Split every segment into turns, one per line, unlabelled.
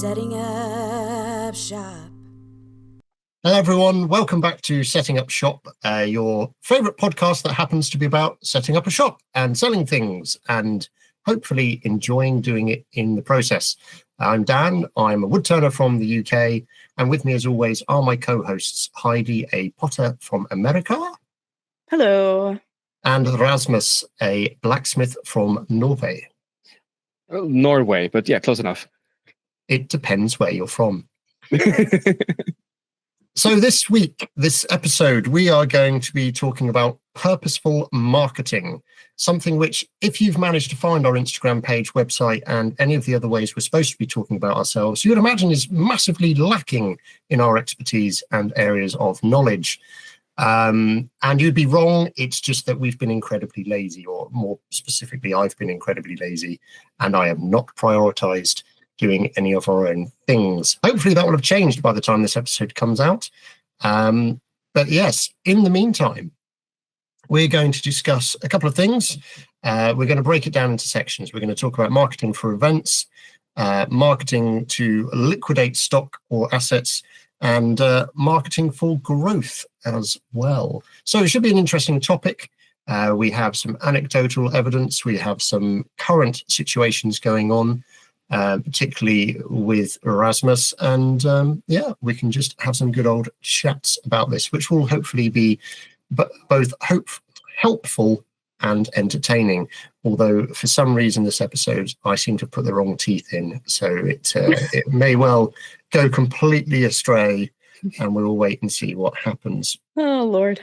Setting up shop.
Hello, everyone. Welcome back to Setting Up Shop, your favourite podcast that happens to be about setting up a shop and selling things and hopefully enjoying doing it in the process. I'm Dan. I'm a woodturner from the UK. And with me, as always, are my co-hosts, Heidi, a potter from America.
Hello.
And Rasmus, a blacksmith from Norway.
Well, Norway, but yeah, close enough.
It depends where you're from. So this week, this episode, we are going to be talking about purposeful marketing, something which, if you've managed to find our Instagram page, website, and any of the other ways we're supposed to be talking about ourselves, you would imagine is massively lacking in our expertise and areas of knowledge. And you'd be wrong. It's just that we've been incredibly lazy, or more specifically, I've been incredibly lazy, and I have not prioritized doing any of our own things. Hopefully that will have changed by the time this episode comes out. But yes, in the meantime, we're going to discuss a couple of things. We're going to break it down into sections. We're going to talk about marketing for events, marketing to liquidate stock or assets, and marketing for growth as well. So it should be an interesting topic. We have some anecdotal evidence. We have some current situations going on, particularly with Rasmus, and we can just have some good old chats about this, which will hopefully be both helpful and entertaining. Although for some reason this episode I seem to put the wrong teeth in, so it may well go completely astray, and we'll wait and see what happens.
Oh Lord.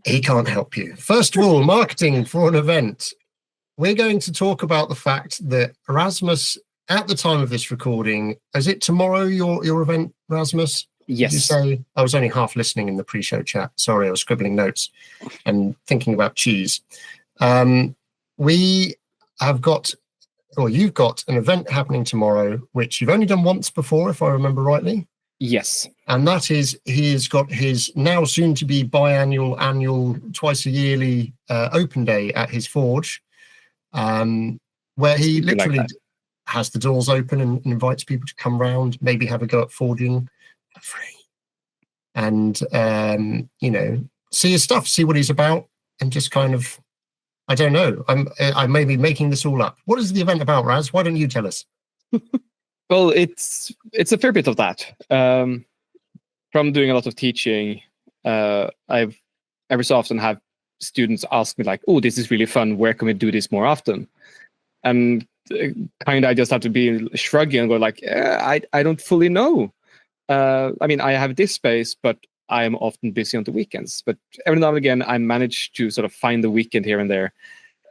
He can't help you. First of all, marketing for an event. We're going to talk about the fact that Rasmus, at the time of this recording, is it tomorrow your event, Rasmus?
Yes.
Did you say? I was only half listening in the pre-show chat. Sorry, I was scribbling notes and thinking about cheese. We have got, or you've got an event happening tomorrow, which you've only done once before, if I remember rightly.
Yes.
And that is, he has got his now soon to be biannual, annual, twice a yearly open day at his forge. Where he literally has the doors open and invites people to come round, maybe have a go at forging for free, and see his stuff, see what he's about, and just kind of, I don't know, I may be making this all up. What is the event about, Raz? Why don't you tell us?
Well, it's a fair bit of that. From doing a lot of teaching, I've every so often have students ask me like, "Oh, this is really fun. Where can we do this more often?" And kind of I just have to be shrugging and go like, I don't fully know. I mean, I have this space, but I am often busy on the weekends. But every now and again, I manage to sort of find the weekend here and there.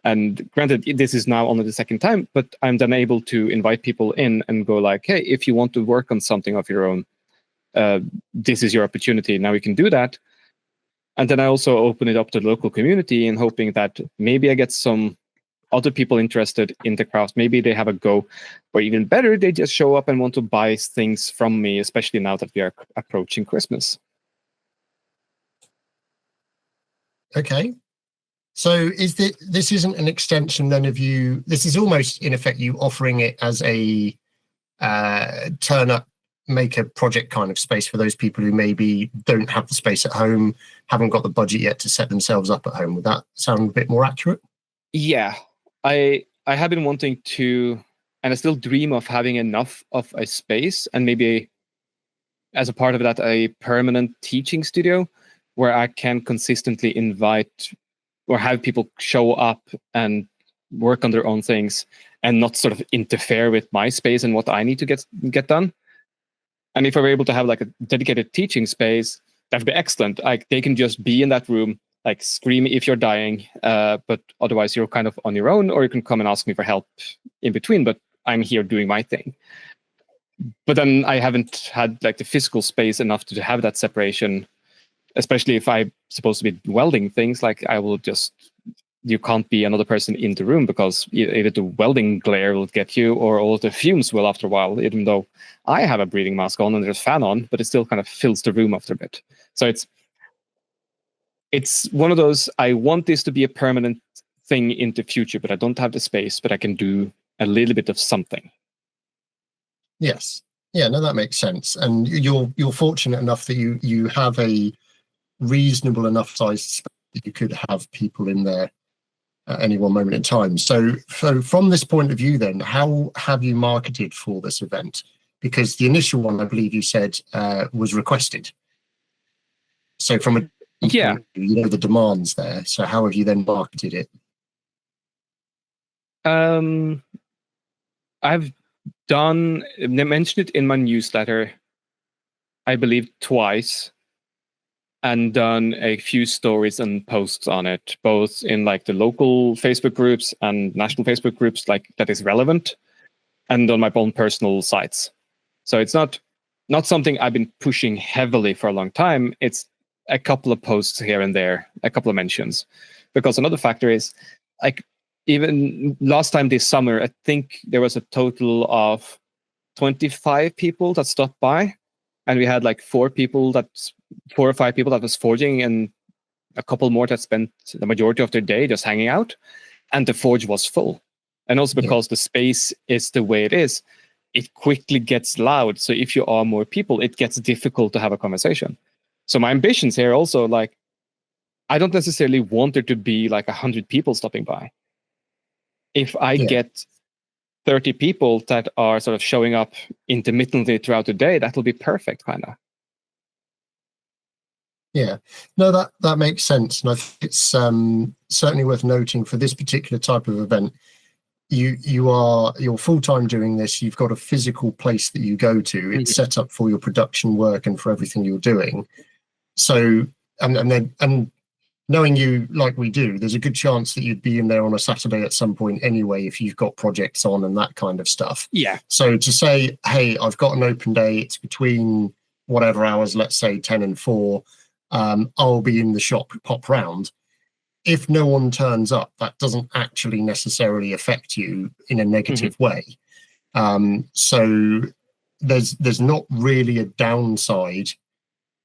And granted, this is now only the second time, but I'm then able to invite people in and go like, "Hey, if you want to work on something of your own, this is your opportunity. Now we can do that." And then I also open it up to the local community and hoping that maybe I get some other people interested in the craft. Maybe they have a go, or even better, they just show up and want to buy things from me, especially now that we are approaching Christmas.
Okay. So this isn't an extension then of you, this is almost in effect you offering it as a turn up, make a project kind of space for those people who maybe don't have the space at home, haven't got the budget yet to set themselves up at home. Would that sound a bit more accurate?
Yeah, I have been wanting to, and I still dream of having enough of a space, and maybe as a part of that, a permanent teaching studio where I can consistently invite or have people show up and work on their own things and not sort of interfere with my space and what I need to get done. And if I were able to have like a dedicated teaching space, that'd be excellent. Like they can just be in that room, like scream if you're dying, but otherwise you're kind of on your own, or you can come and ask me for help in between, but I'm here doing my thing. But then I haven't had like the physical space enough to have that separation, especially if I'm supposed to be welding things. Like you can't be another person in the room because either the welding glare will get you or all the fumes will after a while, even though I have a breathing mask on and there's a fan on, but it still kind of fills the room after a bit. So it's one of those, I want this to be a permanent thing in the future, but I don't have the space, but I can do a little bit of something.
Yes. Yeah, no, that makes sense. And you're fortunate enough that you have a reasonable enough size space that you could have people in there at any one moment in time. So from this point of view, then, how have you marketed for this event? Because the initial one, I believe you said, was requested. So from a
Yeah.
the demands there. So how have you then marketed it?
I've mentioned it in my newsletter, I believe twice, and done a few stories and posts on it, both in like the local Facebook groups and national Facebook groups, like that is relevant, and on my own personal sites. So it's not something I've been pushing heavily for a long time. It's a couple of posts here and there, a couple of mentions. Because another factor is, like, even last time this summer, I think there was a total of 25 people that stopped by, and we had like 4 or 5 people that was forging, and a couple more that spent the majority of their day just hanging out, and the forge was full. And also because the space is the way it is, it quickly gets loud. So if you are more people, it gets difficult to have a conversation. So my ambitions here also, like, I don't necessarily want there to be like 100 people stopping by. If I get 30 people that are sort of showing up intermittently throughout the day, that will be perfect, kind of.
Yeah, no, that makes sense. And I think it's certainly worth noting for this particular type of event, you're full-time doing this. You've got a physical place that you go to. It's set up for your production work and for everything you're doing. So, and knowing you like we do, there's a good chance that you'd be in there on a Saturday at some point anyway, if you've got projects on and that kind of stuff.
Yeah.
So to say, hey, I've got an open day, it's between whatever hours, let's say 10 and 4, I'll be in the shop, pop round. If no one turns up, that doesn't actually necessarily affect you in a negative way. So there's not really a downside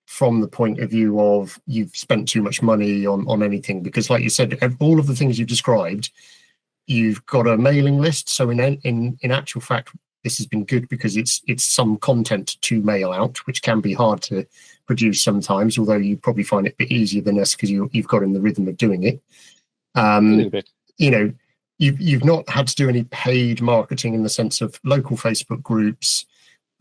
from the point of view of you've spent too much money on anything, because like you said, all of the things you've described, you've got a mailing list. So in actual fact, this has been good because it's some content to mail out, which can be hard to produce sometimes, although you probably find it a bit easier than us because you've got in the rhythm of doing it.
A little bit.
You know, you've not had to do any paid marketing in the sense of local Facebook groups,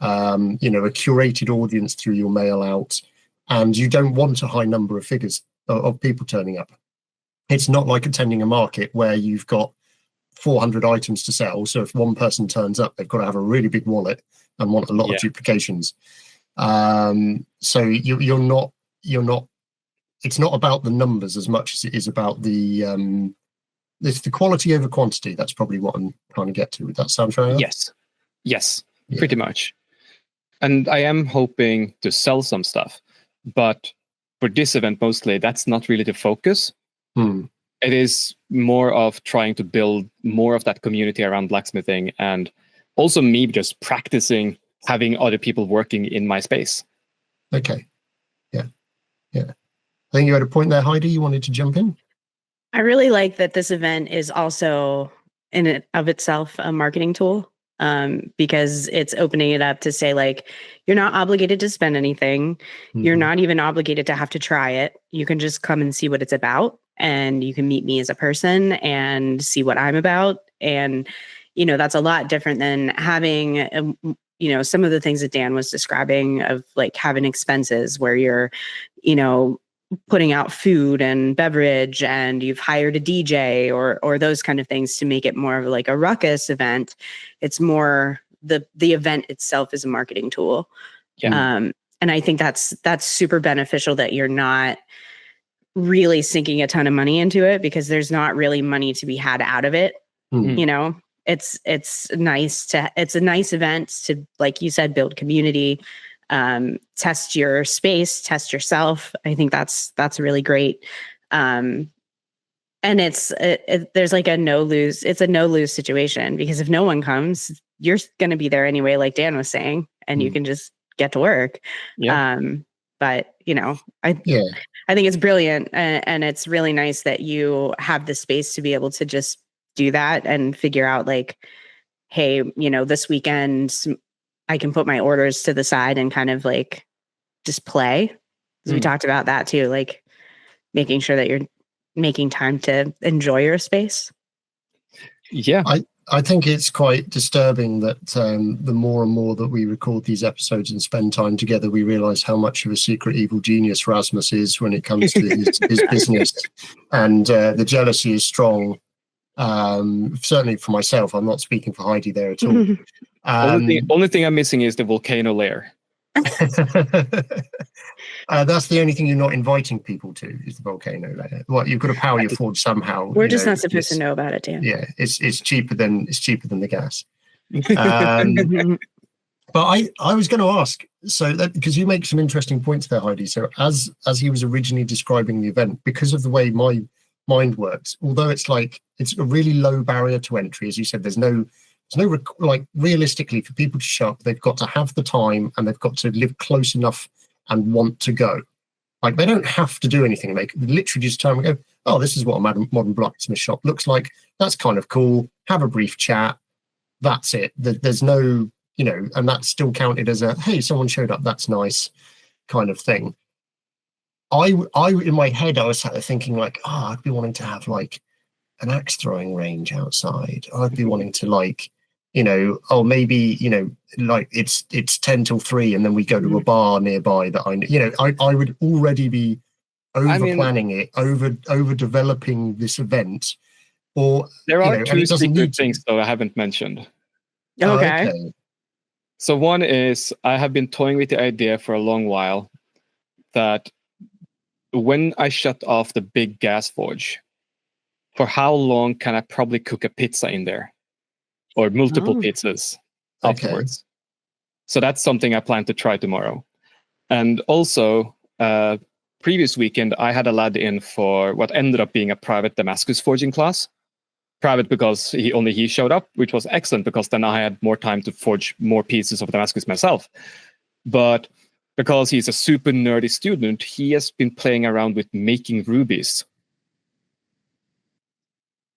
a curated audience through your mail out, and you don't want a high number of figures of people turning up. It's not like attending a market where you've got 400 items to sell. So if one person turns up, they've got to have a really big wallet and want a lot of duplications. So you're not. It's not about the numbers as much as it is about it's the quality over quantity. That's probably what I'm trying to get to. Would that sound fair?
Yes, pretty much. And I am hoping to sell some stuff, but for this event mostly, that's not really the focus. It is more of trying to build more of that community around blacksmithing, and also me just practicing having other people working in my space.
Okay. Yeah. I think you had a point there, Heidi. You wanted to jump in?
I really like that this event is also in and of itself a marketing tool, because it's opening it up to say, like, you're not obligated to spend anything. You're not even obligated to have to try it. You can just come and see what it's about, and you can meet me as a person and see what I'm about. And, that's a lot different than having, some of the things that Dan was describing of like having expenses where you're, putting out food and beverage, and you've hired a DJ or those kind of things to make it more of like a ruckus event. It's more the event itself is a marketing tool. And I think that's super beneficial, that you're not really sinking a ton of money into it, because there's not really money to be had out of it. It's nice it's a nice event to, like you said, build community, test your space, test yourself. I think that's really great. And there's like a no lose situation, because if no one comes, you're going to be there anyway, like Dan was saying, and you can just get to work. But I think it's brilliant, and it's really nice that you have the space to be able to just do that and figure out, like, hey, this weekend I can put my orders to the side and kind of like display. Because we talked about that too, like making sure that you're making time to enjoy your space.
Yeah.
I think it's quite disturbing that the more and more that we record these episodes and spend time together, we realize how much of a secret evil genius Rasmus is when it comes to his business. And the jealousy is strong. Certainly for myself, I'm not speaking for Heidi there at all.
Only thing I'm missing is the volcano layer.
That's the only thing you're not inviting people to, is the volcano layer. What, you've got to power your forge somehow.
We're just not supposed to know about it, Dan.
Yeah, it's cheaper than the gas. But I was going to ask, so that, because you make some interesting points there, Heidi. So as he was originally describing the event, because of the way my mind works, although it's like it's a really low barrier to entry, as you said, there's no like realistically for people to show up, they've got to have the time and they've got to live close enough and want to go. Like they don't have to do anything. They can literally just turn and go, oh, this is what a modern blacksmith shop looks like. That's kind of cool. Have a brief chat. That's it. There's no, and that's still counted as a, hey, someone showed up. That's nice kind of thing. I in my head, I was sat there thinking like, I'd be wanting to have like an axe throwing range outside. I'd be wanting to like, maybe, like it's 10 till 3 and then we go to a bar nearby that I would already be over planning it, over developing this event. Or
there are two secret things though I haven't mentioned.
Okay.
So one is I have been toying with the idea for a long while that when I shut off the big gas forge, for how long can I probably cook a pizza in there? Or multiple pizzas afterwards. So that's something I plan to try tomorrow. And also, previous weekend, I had a lad in for what ended up being a private Damascus forging class. Private because he showed up, which was excellent because then I had more time to forge more pieces of Damascus myself. But because he's a super nerdy student, he has been playing around with making rubies,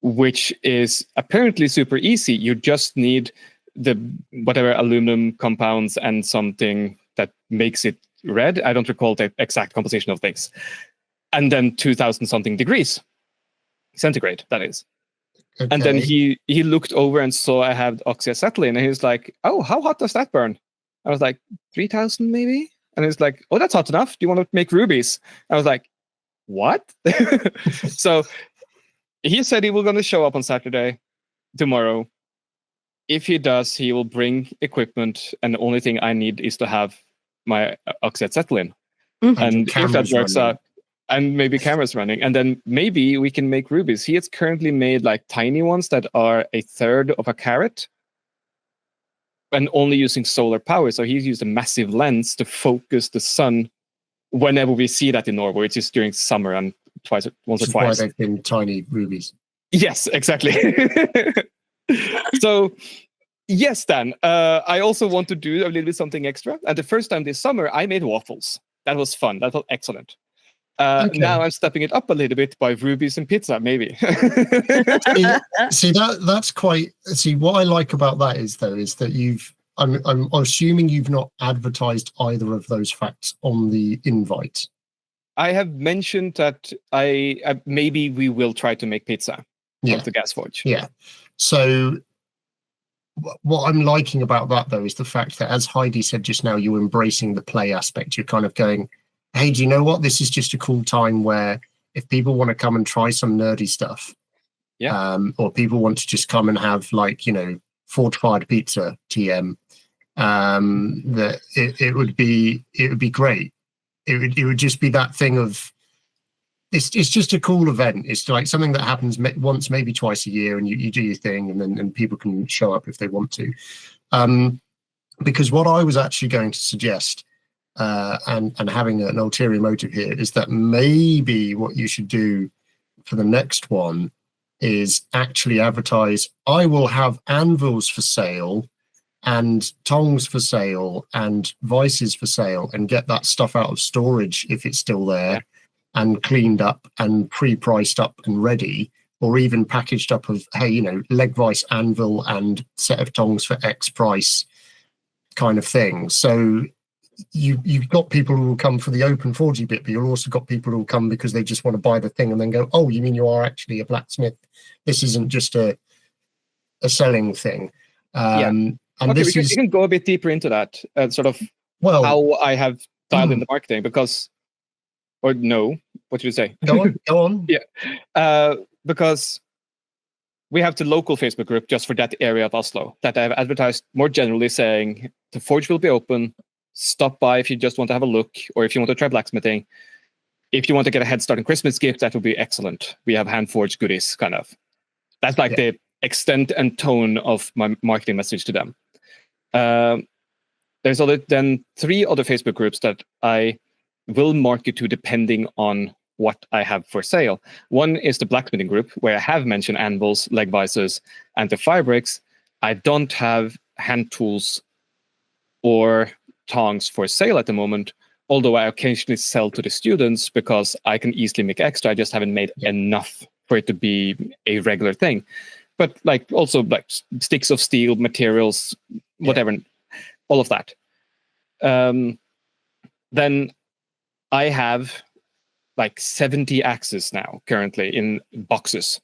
which is apparently super easy. You just need the whatever aluminum compounds and something that makes it red. I don't recall the exact composition of things. And then 2000 something degrees centigrade, that is. Okay. And then he looked over and saw I have oxyacetylene and he was like, oh, how hot does that burn? I was like, 3000 maybe? And he's like, oh, that's hot enough. Do you want to make rubies? I was like, what? So he said he was going to show up on Saturday, tomorrow. If he does, he will bring equipment, and the only thing I need is to have my oxyacetylene. Mm-hmm. And if that works out, and maybe cameras running, and then maybe we can make rubies. He has currently made like tiny ones that are 1/3 of a carat, and only using solar power. So he's used a massive lens to focus the sun whenever we see that in Norway, which is during summer and once or twice.
Why they've been tiny rubies.
Yes, exactly. So, yes, Dan. I also want to do a little bit something extra. And the first time this summer, I made waffles. That was fun. That was excellent. Now I'm stepping it up a little bit by rubies and pizza, maybe.
That's quite. See, what I like about that is that I'm assuming you've not advertised either of those facts on the invite.
I have mentioned that I maybe we will try to make pizza of the gas forge.
Yeah. So what I'm liking about that, though, is the fact that, as Heidi said just now, you're embracing the play aspect. You're kind of going, hey, do you know what? This is just a cool time where if people want to come and try some nerdy stuff, or people want to just come and have like, fortified pizza TM, that it would be great. It would just be that thing of it's just a cool event. It's like something that happens once, maybe twice a year, and you do your thing, and people can show up if they want to. Because what I was actually going to suggest, and having an ulterior motive here, is that maybe what you should do for the next one is actually advertise, I will have anvils for sale and tongs for sale and vices for sale, and get that stuff out of storage if it's still there, and cleaned up and pre-priced up and ready, or even packaged up of, hey, leg vice, anvil and set of tongs for X price. kind of thing. So you've got people who will come for the open 40 bit, but you've also got people who will come because they just want to buy the thing and then go, oh, you mean you are actually a blacksmith? This isn't just a selling thing. And
okay,
this
we can go a bit deeper into that, sort of how I have dialed in the marketing, because, or no, what should you say?
Go on.
Yeah, because we have the local Facebook group just for that area of Oslo that I've advertised more generally, saying the forge will be open. Stop by if you just want to have a look, or if you want to try blacksmithing. If you want to get a head start on Christmas gift, that would be excellent. We have hand forged goodies, kind of. That's like the extent and tone of my marketing message to them. There's then 3 other Facebook groups that I will market to depending on what I have for sale. One is the blacksmithing group, where I have mentioned anvils, leg visors, and the fire bricks. I don't have hand tools or tongs for sale at the moment, although I occasionally sell to the students because I can easily make extra. I just haven't made enough for it to be a regular thing. But like also like sticks of steel, materials, whatever, all of that. Then I have like 70 axes now currently in boxes.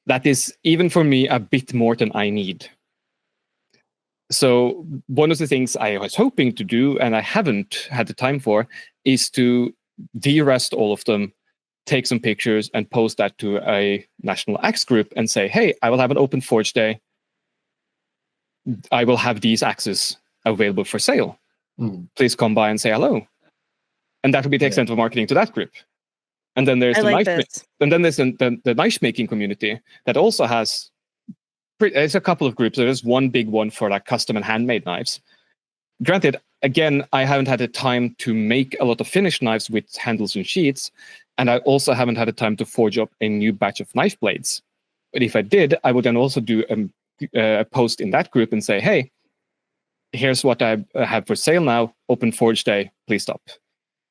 That is, even for me, a bit more than I need. So one of the things I was hoping to do, and I haven't had the time for, is to de-rest all of them, take some pictures, and post that to a national axe group and say, hey, I will have an open forge day. I will have these axes available for sale. Please come by and say hello. And that will be the extent of marketing to that group. And then there's the knife making community that also has. There's a couple of groups. There's one big one for like custom and handmade knives. Granted, again, I haven't had the time to make a lot of finished knives with handles and sheets, and I also haven't had the time to forge up a new batch of knife blades. But if I did, I would then also do a post in that group and say, hey, here's what I have for sale now, open forge day, please stop.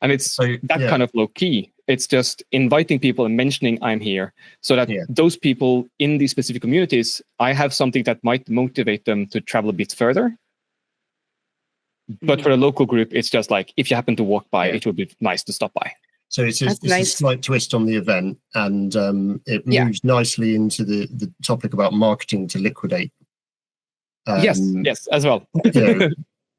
And it's kind of low key. It's just inviting people and mentioning I'm here, so that those people in these specific communities, I have something that might motivate them to travel a bit further. But for the local group, it's just like, if you happen to walk by, it would be nice to stop by.
So it's a slight twist on the event, and it moves nicely into the topic about marketing to liquidate.
Yes, as well.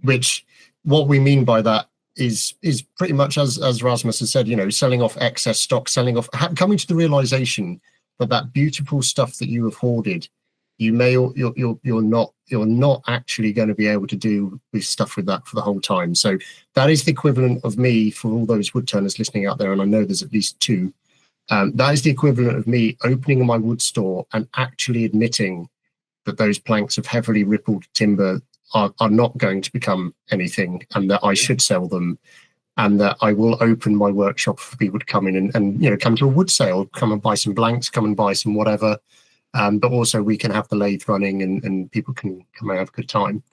Which, what we mean by that is pretty much as Rasmus has said, selling off excess stock, coming to the realization that beautiful stuff that you have hoarded, you're not actually going to be able to do with stuff with that for the whole time. So that is the equivalent of me, for all those woodturners listening out there, and I know there's at least 2. That is the equivalent of me opening my wood store and actually admitting that those planks of heavily rippled timber are not going to become anything, and that I should sell them, and that I will open my workshop for people to come in and come to a wood sale, come and buy some blanks, come and buy some whatever. But also we can have the lathe running and people can come and have a good time.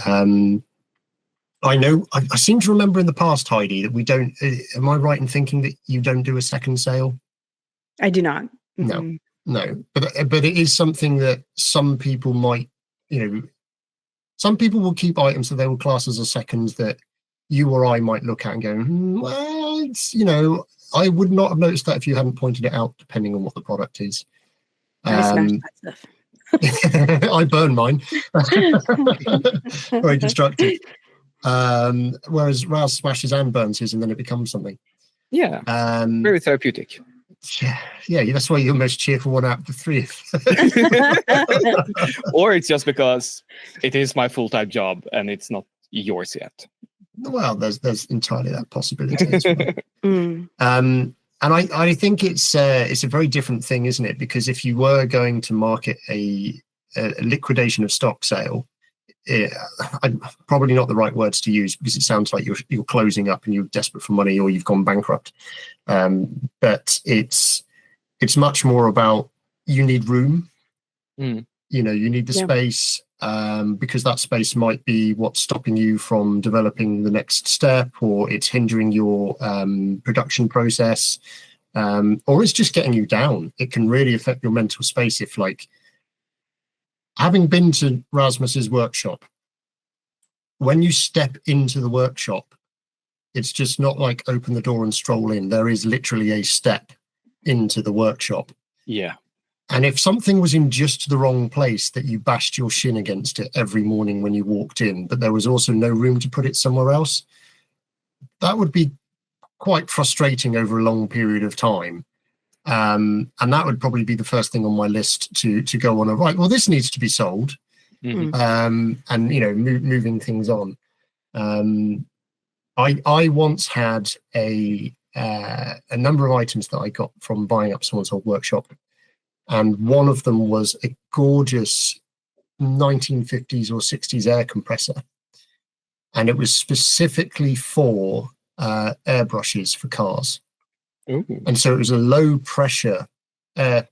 I know, I seem to remember in the past, Heidi, that we don't, am I right in thinking that you don't do a second sale?
I do not.
No, but it is something that some people might, some people will keep items that they will class as a second that you or I might look at and go, well, it's, I would not have noticed that if you hadn't pointed it out, depending on what the product is.
I smash that stuff.
I burn mine. Very destructive. Whereas Raz smashes and burns his, and then it becomes something.
Yeah. Very therapeutic.
Yeah, that's why you're the most cheerful one out of the 3.
Or it's just because it is my full-time job and it's not yours yet.
Well, there's entirely that possibility as well. And I think it's a very different thing, isn't it? Because if you were going to market a liquidation of stock sale, probably not the right words to use, because it sounds like you're closing up and you're desperate for money or you've gone bankrupt. But it's much more about, you need room. You need the space, because that space might be what's stopping you from developing the next step, or it's hindering your production process, or it's just getting you down. It can really affect your mental space if, like, having been to Rasmus's workshop, when you step into the workshop, it's just not like open the door and stroll in. There is literally a step into the workshop.
Yeah.
And if something was in just the wrong place, that you bashed your shin against it every morning when you walked in, but there was also no room to put it somewhere else, that would be quite frustrating over a long period of time. And that would probably be the first thing on my list to go on. Right, well, this needs to be sold.
Mm-hmm.
And, you know, moving things on. I once had a number of items that I got from buying up someone's old workshop. And one of them was a gorgeous 1950s or 60s air compressor. And it was specifically for airbrushes for cars.
Ooh.
And so it was a low pressure air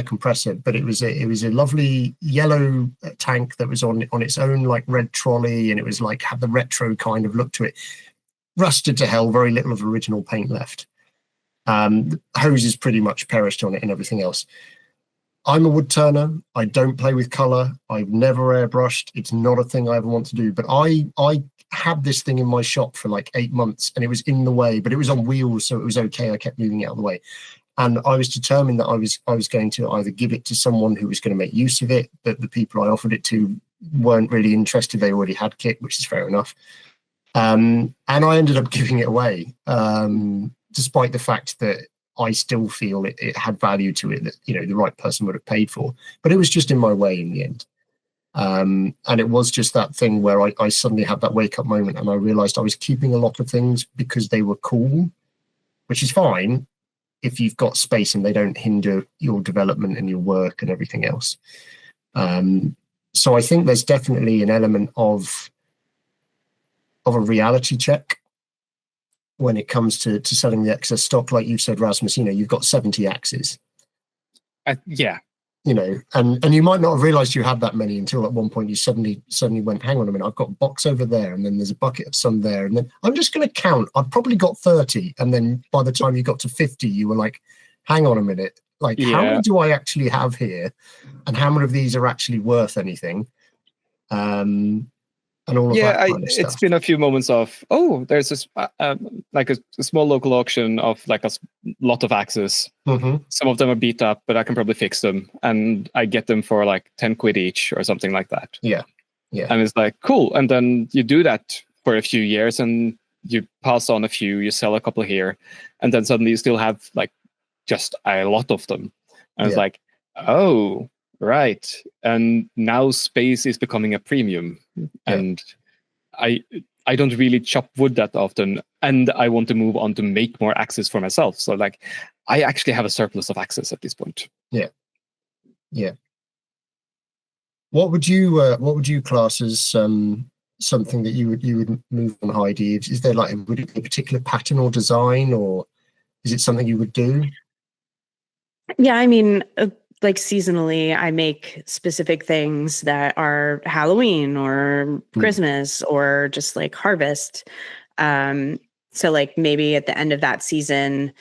compressor, but it was a lovely yellow tank that was on its own like red trolley, and it was like had the retro kind of look to it. Rusted to hell, very little of original paint left. The hoses pretty much perished on it and everything else. I'm a wood turner. I don't play with color. I've never airbrushed. It's not a thing I ever want to do. But I had this thing in my shop for like 8 months, and it was in the way, but it was on wheels, so it was okay. I kept moving it out of the way. And I was determined that I was going to either give it to someone who was going to make use of it, but the people I offered it to weren't really interested. They already had kit, which is fair enough. And I ended up giving it away, despite the fact that I still feel it had value to it that, you know, the right person would have paid for. But it was just in my way in the end. And it was just that thing where I suddenly had that wake up moment, and I realized I was keeping a lot of things because they were cool, which is fine if you've got space and they don't hinder your development and your work and everything else. So I think there's definitely an element of a reality check when it comes to selling the excess stock. Like you said, Rasmus, you know, you've got 70 axes.
Yeah.
You know, and you might not have realized you had that many until at one point you suddenly went, hang on a minute, I've got a box over there, and then there's a bucket of some there, and then I'm just going to count. I've probably got 30, and then by the time you got to 50, you were like, hang on a minute, like how many do I actually have here, and how many of these are actually worth anything? And all of that kind of stuff.
It's been a few moments of, there's this like a small local auction of like a lot of axes.
Mm-hmm.
Some of them are beat up, but I can probably fix them, and I get them for like 10 quid each or something like that.
Yeah.
And it's like, cool. And then you do that for a few years, and you pass on a few, you sell a couple here, and then suddenly you still have like just a lot of them. And it's like, oh, right. And now space is becoming a premium. And I don't really chop wood that often, and I want to move on to make more axes for myself. So like I actually have a surplus of axes at this point.
Yeah. What would you class as something that you would move on, Heidi? Is there like would it be a particular pattern or design, or is it something you would do?
Yeah, I mean, like seasonally, I make specific things that are Halloween or Christmas or just like harvest. So like maybe at the end of that season,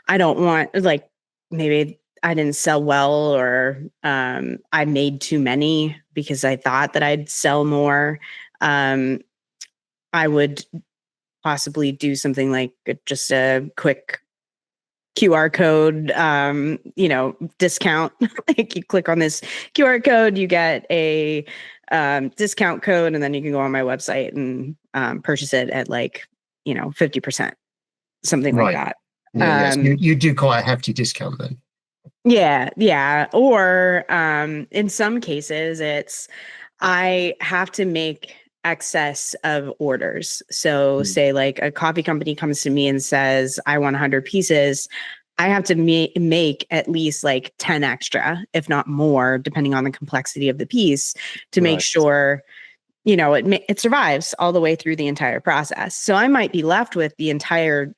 I don't want, like, maybe I didn't sell well, or I made too many because I thought that I'd sell more. I would possibly do something like just a quick QR code, discount. Like you click on this QR code, you get a discount code, and then you can go on my website and purchase it at 50%, something like that.
So you do quite a hefty discount then.
Yeah. Or in some cases, it's I have to make excess of orders. So say like a coffee company comes to me and says, I want 100 pieces. I have to make at least like 10 extra, if not more, depending on the complexity of the piece, to make sure, it survives all the way through the entire process. So I might be left with the entire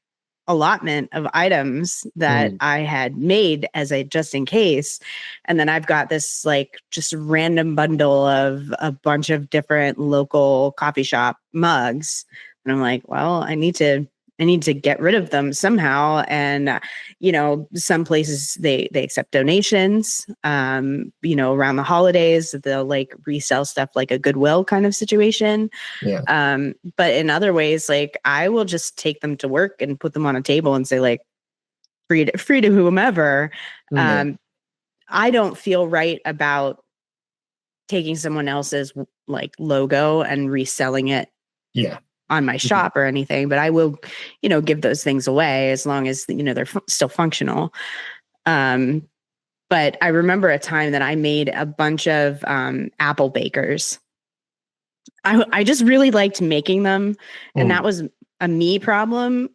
allotment of items that I had made as a just in case. And then I've got this like just random bundle of a bunch of different local coffee shop mugs. And I'm like, well, I need to I need to get rid of them somehow. And, some places they accept donations, around the holidays, they'll like resell stuff like a Goodwill kind of situation.
Yeah.
But in other ways, like I will just take them to work and put them on a table and say like, free to whomever. I don't feel right about taking someone else's like logo and reselling it on my shop or anything, but I will, give those things away as long as, they're still functional. But I remember a time that I made a bunch of apple bakers. I just really liked making them, and that was a me problem.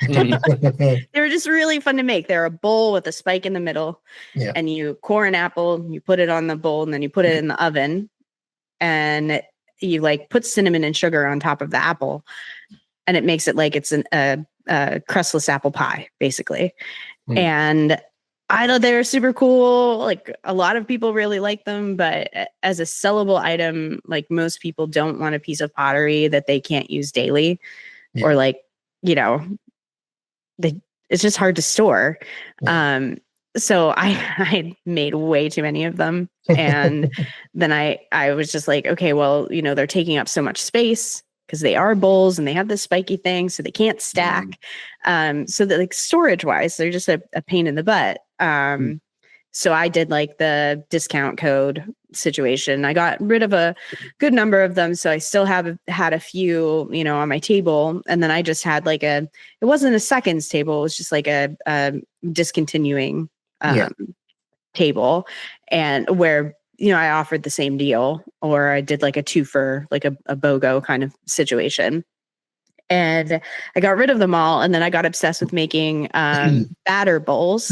They were just really fun to make. They're a bowl with a spike in the middle, and you core an apple, you put it on the bowl, and then you put it in the oven, and you like put cinnamon and sugar on top of the apple, and it makes it like it's a crustless apple pie, basically. And I thought they were super cool. Like a lot of people really like them, but as a sellable item, like most people don't want a piece of pottery that they can't use daily, or like, it's just hard to store. So I made way too many of them. And then I was just like, okay, well, they're taking up so much space because they are bowls and they have this spiky thing, so they can't stack. So that like storage wise, they're just a pain in the butt. So I did like the discount code situation. I got rid of a good number of them. So I still had a few, on my table. And then I just had like it wasn't a seconds table. It was just like a discontinuing table, and where, I offered the same deal, or I did like a 2 for like a BOGO kind of situation. And I got rid of them all. And then I got obsessed with making batter bowls.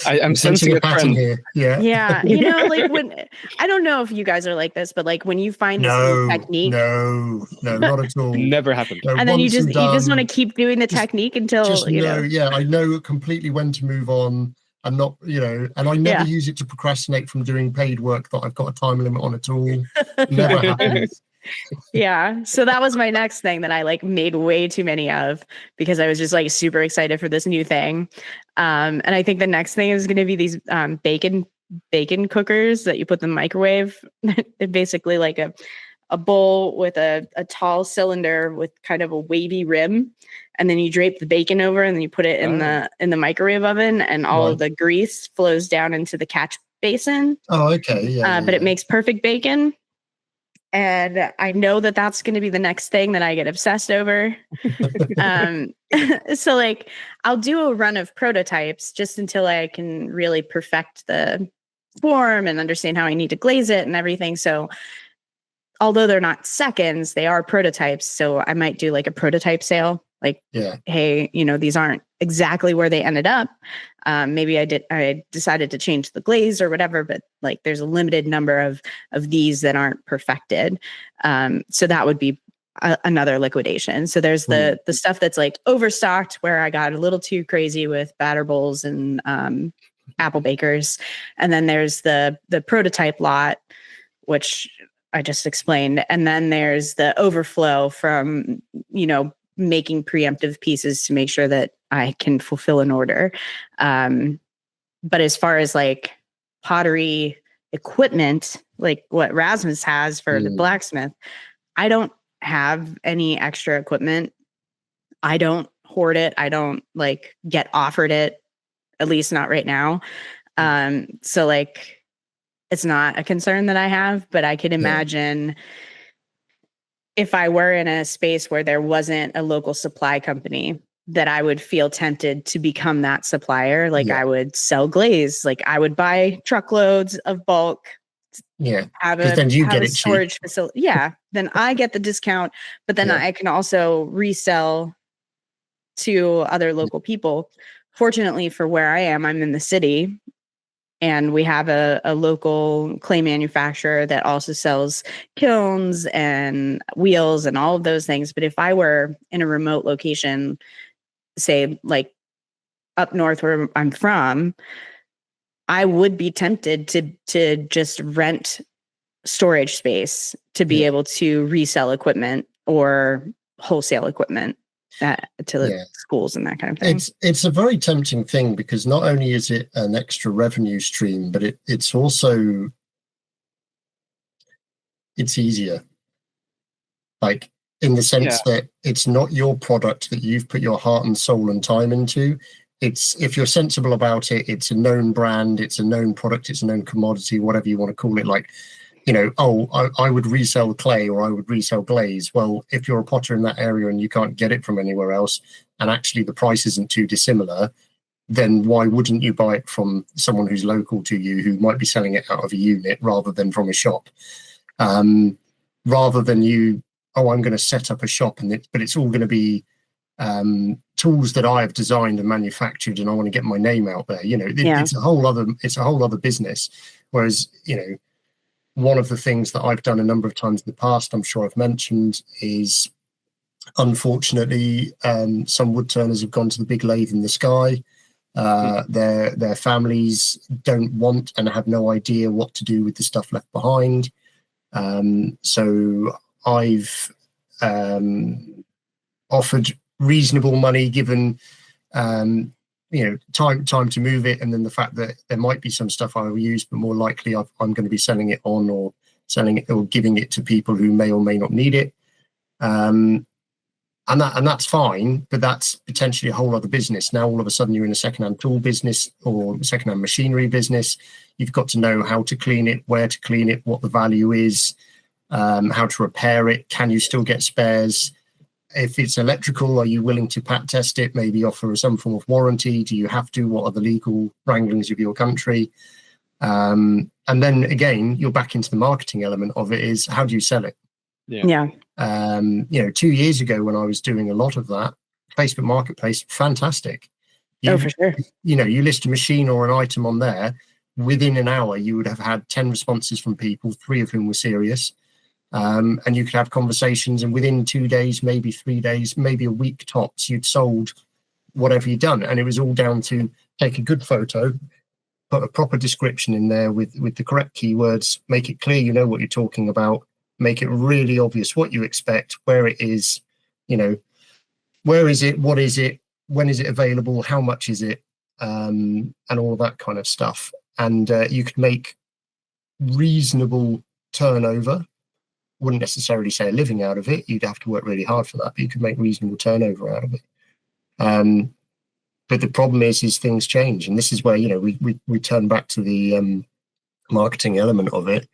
I'm sensing a trend
here.
Yeah. Like when, I don't know if you guys are like this, but like when you find this new technique.
No, not at all.
Never happened.
No,
and then you just want to keep doing the technique until,
I know completely when to move on. And not, and I never use it to procrastinate from doing paid work that I've got a time limit on at all. Never happens.
Yeah. So that was my next thing that I like made way too many of, because I was just like super excited for this new thing. And I think the next thing is going to be these bacon cookers that you put in the microwave. They're basically like a bowl with a tall cylinder with kind of a wavy rim, and then you drape the bacon over, and then you put it in the microwave oven, and all of the grease flows down into the catch basin.
Oh, okay. Yeah.
But it makes perfect bacon. And I know that that's going to be the next thing that I get obsessed over. So like I'll do a run of prototypes just until I can really perfect the form and understand how I need to glaze it and everything. So although they're not seconds, they are prototypes. So I might do like a prototype sale. Like, hey, these aren't exactly where they ended up. Maybe I decided to change the glaze or whatever, but like there's a limited number of these that aren't perfected. So that would be another liquidation. So there's the stuff that's like overstocked, where I got a little too crazy with batter bowls and apple bakers. And then there's the prototype lot, which I just explained. And then there's the overflow from, making preemptive pieces to make sure that I can fulfill an order. But as far as like pottery equipment, like what Rasmus has for the blacksmith, I don't have any extra equipment. I don't hoard it. I don't like get offered it, at least not right now. So like, it's not a concern that I have, but I could imagine if I were in a space where there wasn't a local supply company, that I would feel tempted to become that supplier. Like I would sell glaze, like I would buy truckloads of bulk. Have a storage facility. Then I get the discount, but then I can also resell to other local people. Fortunately for where I am, I'm in the city, and we have a local clay manufacturer that also sells kilns and wheels and all of those things. But if I were in a remote location, say like up north where I'm from, I would be tempted to just rent storage space to be able to resell equipment or wholesale equipment to the schools and that kind of thing.
It's a very tempting thing, because not only is it an extra revenue stream, but it's also, it's easier. Like, in the sense that it's not your product that you've put your heart and soul and time into. It's, if you're sensible about it, it's a known brand, it's a known product, it's a known commodity, whatever you want to call it. Like, you know, I would resell clay, or I would resell glaze. Well, if you're a potter in that area and you can't get it from anywhere else, and actually the price isn't too dissimilar, then why wouldn't you buy it from someone who's local to you, who might be selling it out of a unit rather than from a shop? Rather than you, I'm going to set up a shop, but it's all going to be tools that I've designed and manufactured, and I want to get my name out there. You know, it's a whole other business. Whereas, you know, one of the things that I've done a number of times in the past, I'm sure I've mentioned, is unfortunately some wood turners have gone to the big lathe in the sky. Their families don't want and have no idea what to do with the stuff left behind. So I've offered reasonable money, given you know, time to move it, and then the fact that there might be some stuff I will use, but more likely I'm going to be selling it on, or selling it, or giving it to people who may or may not need it. And that's fine, but that's potentially a whole other business. Now all of a sudden you're in a secondhand tool business or secondhand machinery business. You've got to know how to clean it, where to clean it, what the value is, how to repair it. Can you still get spares? If it's electrical, are you willing to pat test it, maybe offer some form of warranty? Do you have to? What are the legal wranglings of your country? And then again, you're back into the marketing element of it, is how do you sell it?
Yeah.
You know, 2 years ago when I was doing a lot of that, Facebook Marketplace, fantastic.
For sure.
You know, you list a machine or an item on there, within an hour, you would have had 10 responses from people, 3 of whom were serious. And you could have conversations, and within 2 days, maybe 3 days, maybe a week tops, you'd sold whatever you'd done. And it was all down to take a good photo, put a proper description in there with the correct keywords, make it clear you know what you're talking about, make it really obvious what you expect, where it is, you know, where is it, what is it, when is it available, how much is it, and all that kind of stuff. And you could make reasonable turnover. Wouldn't necessarily say a living out of it. You'd have to work really hard for that, but you could make reasonable turnover out of it. But the problem is things change, and this is where, you know, we turn back to the marketing element of it,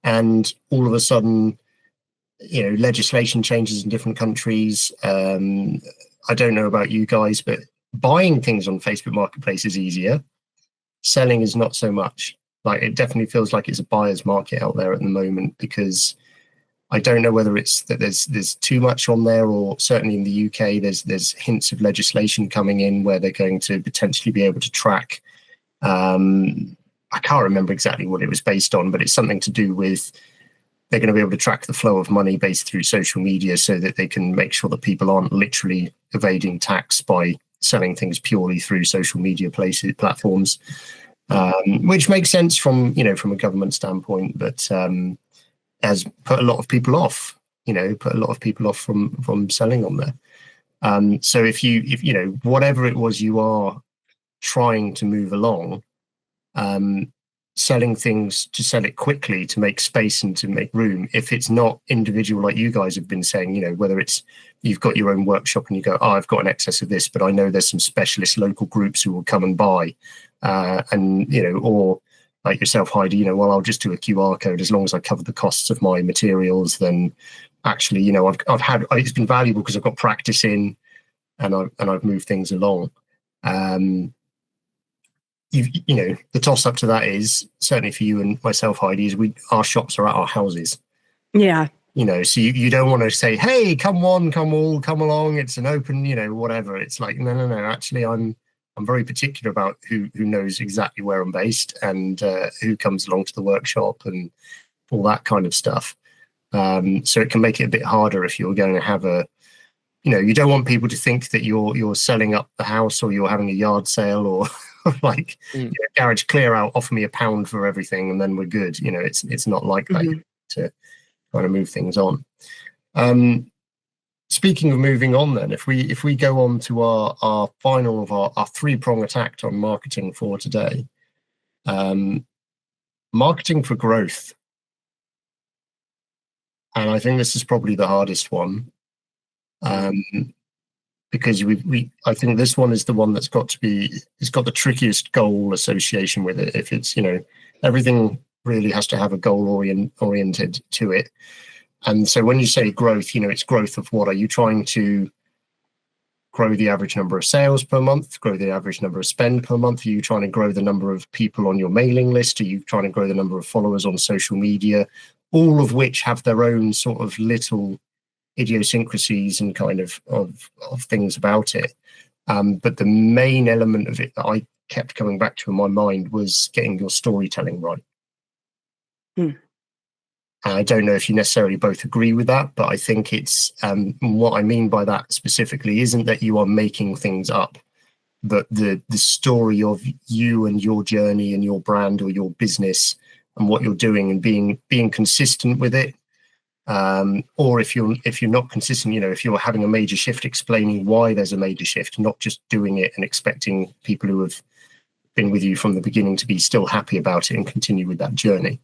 and all of a sudden, you know, legislation changes in different countries. I don't know about you guys, but buying things on Facebook Marketplace is easier. Selling is not so much. Like, it definitely feels like it's a buyer's market out there at the moment, because I don't know whether it's that there's too much on there, or certainly in the UK, there's hints of legislation coming in where they're going to potentially be able to track. I can't remember exactly what it was based on, but it's something to do with they're going to be able to track the flow of money based through social media, so that they can make sure that people aren't literally evading tax by selling things purely through social media platforms, which makes sense from a government standpoint, but has put a lot of people off, from selling on there. So if you know, whatever it was you are trying to move along, selling things to sell it quickly, to make space and to make room, if it's not individual, like you guys have been saying, you know, whether it's you've got your own workshop and you go, I've got an excess of this, but I know there's some specialist local groups who will come and buy, and, you know, or like yourself, Heidi, you know, well, I'll just do a QR code as long as I cover the costs of my materials. Then actually, you know, it's been valuable because I've got practice in, and I've moved things along. You know, the toss up to that is, certainly for you and myself, Heidi, is our shops are at our houses.
Yeah.
You know, so you don't want to say, hey, come along, it's an open, you know, whatever. It's like, no. Actually, I'm very particular about who knows exactly where I'm based, and who comes along to the workshop and all that kind of stuff. So it can make it a bit harder if you're going to have you don't want people to think that you're selling up the house, or you're having a yard sale, or like, you know, garage clear out, offer me £1 for everything and then we're good. You know, it's not like that. To kind of move things on. speaking of moving on, then if we go on to our final of our three-prong attack on marketing for today, marketing for growth. And I think this is probably the hardest one, because I think this one is the one it's got the trickiest goal association with it. If it's, everything really has to have a goal oriented to it. And so when you say growth, it's growth of what? Are you trying to grow the average number of sales per month, grow the average number of spend per month? Are you trying to grow the number of people on your mailing list? Are you trying to grow the number of followers on social media? All of which have their own sort of little idiosyncrasies and kind of things about it. But the main element of it that I kept coming back to in my mind was getting your storytelling right. I don't know if you necessarily both agree with that, but I think it's what I mean by that specifically isn't that you are making things up, but the story of you and your journey and your brand or your business and what you're doing and being consistent with it. Or if you're not consistent, if you're having a major shift, explaining why there's a major shift, not just doing it and expecting people who have been with you from the beginning to be still happy about it and continue with that journey.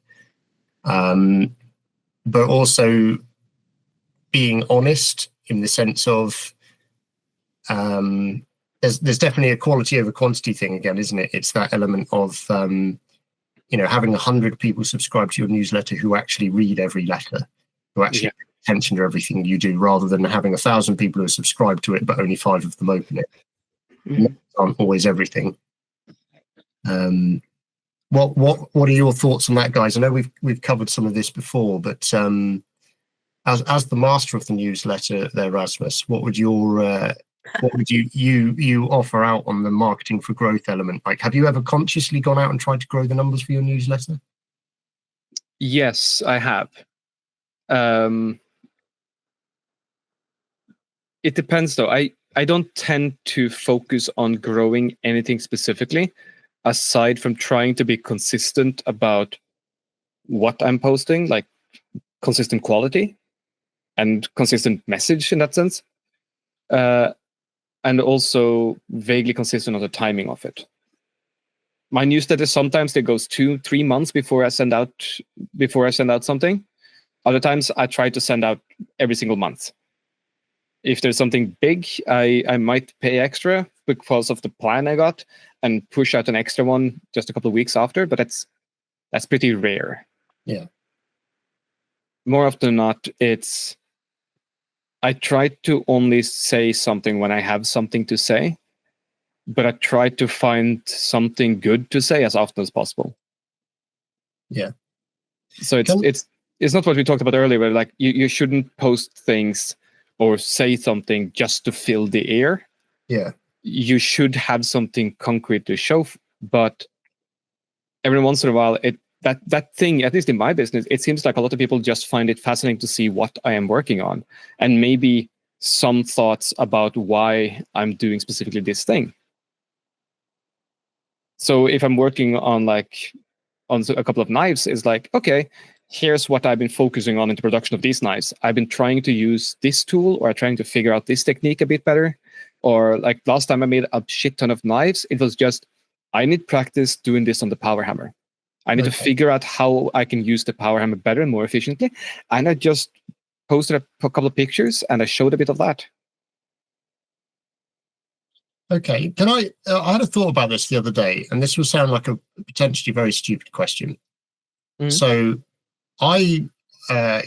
But also being honest in the sense of there's definitely a quality over quantity thing again, isn't it? It's that element of having 100 people subscribe to your newsletter who actually read every letter, who actually pay attention to everything you do, rather than having 1,000 people who subscribe to it but only 5 of them open it. Aren't always everything. What are your thoughts on that, guys? I know we've covered some of this before, but as the master of the newsletter there, Rasmus, what would you offer out on the marketing for growth element? Like, have you ever consciously gone out and tried to grow the numbers for your newsletter?
Yes, I have. It depends though. I don't tend to focus on growing anything specifically, aside from trying to be consistent about what I'm posting, like consistent quality and consistent message in that sense. And also vaguely consistent on the timing of it. My newsletter, sometimes it goes 2-3 months before I send out something. Other times I try to send out every single month. If there's something big, I might pay extra because of the plan I got and push out an extra one just a couple of weeks after, but that's pretty rare.
Yeah.
More often than not, I try to only say something when I have something to say, but I try to find something good to say as often as possible.
Yeah.
So it's not what we talked about earlier, where like you shouldn't post things or say something just to fill the air.
Yeah.
You should have something concrete to show, but every once in a while, that thing, at least in my business, it seems like a lot of people just find it fascinating to see what I am working on, and maybe some thoughts about why I'm doing specifically this thing. So if I'm working on a couple of knives, it's like, okay, here's what I've been focusing on in the production of these knives. I've been trying to use this tool, or trying to figure out this technique a bit better. Or like last time I made a shit ton of knives, it was just, I need practice doing this on the power hammer. I need to figure out how I can use the power hammer better and more efficiently. And I just posted a couple of pictures and I showed a bit of that.
Okay. Can I had a thought about this the other day, and this will sound like a potentially very stupid question. Mm-hmm. So I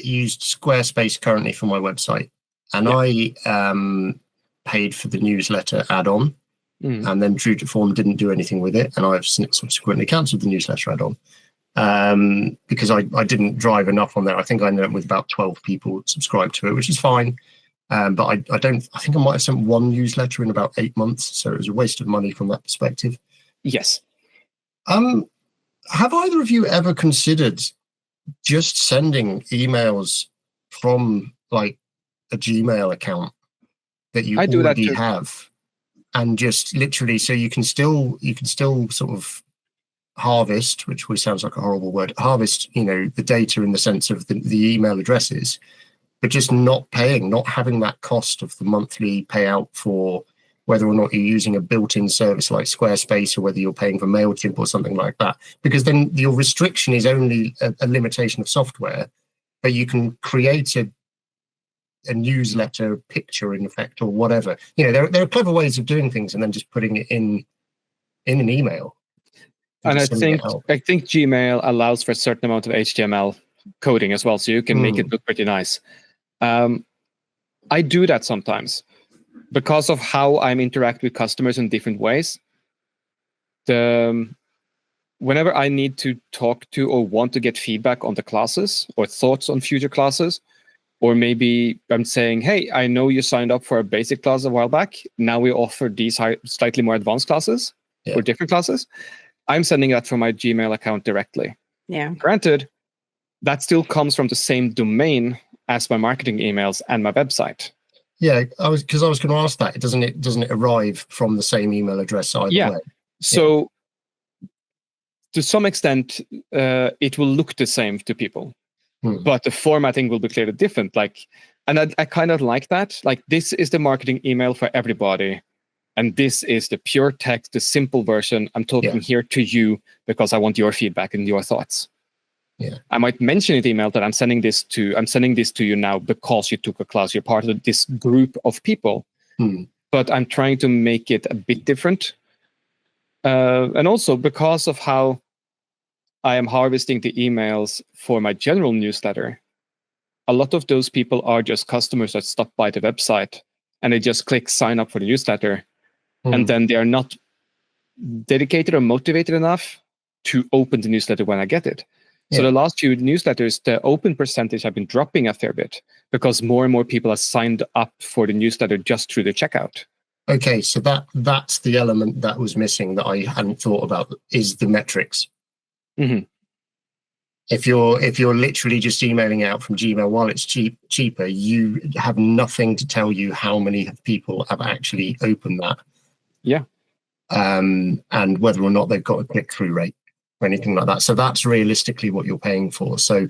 used Squarespace currently for my website, and I paid for the newsletter add-on, and then true to form didn't do anything with it, and I've subsequently cancelled the newsletter add-on because I didn't drive enough on there. I think I ended up with about 12 people subscribed to it, which is fine. But I think I might have sent one newsletter in about 8 months, so it was a waste of money from that perspective.
Yes.
Have either of you ever considered just sending emails from like a Gmail account that you already have, and just literally, so you can still sort of harvest, which sounds like a horrible word, harvest, the data in the sense of the email addresses, but just not having that cost of the monthly payout for whether or not you're using a built-in service like Squarespace or whether you're paying for MailChimp or something like that, because then your restriction is only a limitation of software, but you can create a newsletter picture in effect or whatever. There are clever ways of doing things and then just putting it in an email.
And I think Gmail allows for a certain amount of HTML coding as well, so you can make it look pretty nice. I do that sometimes because of how I'm interact with customers in different ways. Whenever I need to talk to or want to get feedback on the classes or thoughts on future classes, or maybe I'm saying, hey, I know you signed up for a basic class a while back. Now we offer these slightly more advanced classes or different classes. I'm sending that from my Gmail account directly.
Yeah.
Granted, that still comes from the same domain as my marketing emails and my website.
Yeah, I was going to ask that. Doesn't it arrive from the same email address either way?
So to some extent, it will look the same to people, but the formatting will be clearly different. And I kind of like that. Like, this is the marketing email for everybody, and this is the pure text, the simple version. I'm talking here to you because I want your feedback and your thoughts.
Yeah,
I might mention in the email that I'm sending this to you now because you took a class. You're part of this group of people, but I'm trying to make it a bit different. And also because of how I am harvesting the emails for my general newsletter, a lot of those people are just customers that stop by the website and they just click sign up for the newsletter, and then they are not dedicated or motivated enough to open the newsletter when I get it. So the last few newsletters, the open percentage have been dropping a fair bit because more and more people have signed up for the newsletter just through the checkout.
Okay, so that's the element that was missing that I hadn't thought about, is the metrics.
Mm-hmm.
If you're literally just emailing out from Gmail while it's cheaper, you have nothing to tell you how many people have actually opened that.
Yeah.
And whether or not they've got a click-through rate or anything like that. So that's realistically what you're paying for. So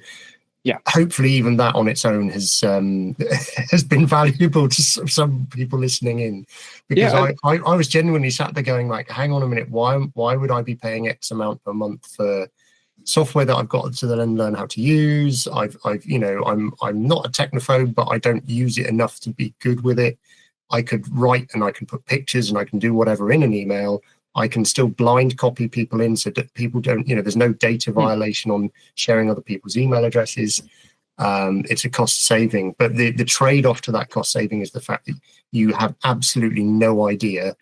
hopefully even that on its own has been valuable to some people listening in, because I was genuinely sat there going like, hang on a minute, why would I be paying X amount per month for software that I've got to then learn how to use? I'm not a technophobe, but I don't use it enough to be good with it. I could write and I can put pictures and I can do whatever in an email. I can still blind copy people in so that people don't, there's no data violation on sharing other people's email addresses. It's a cost saving, but the trade-off to that cost saving is the fact that you have absolutely no idea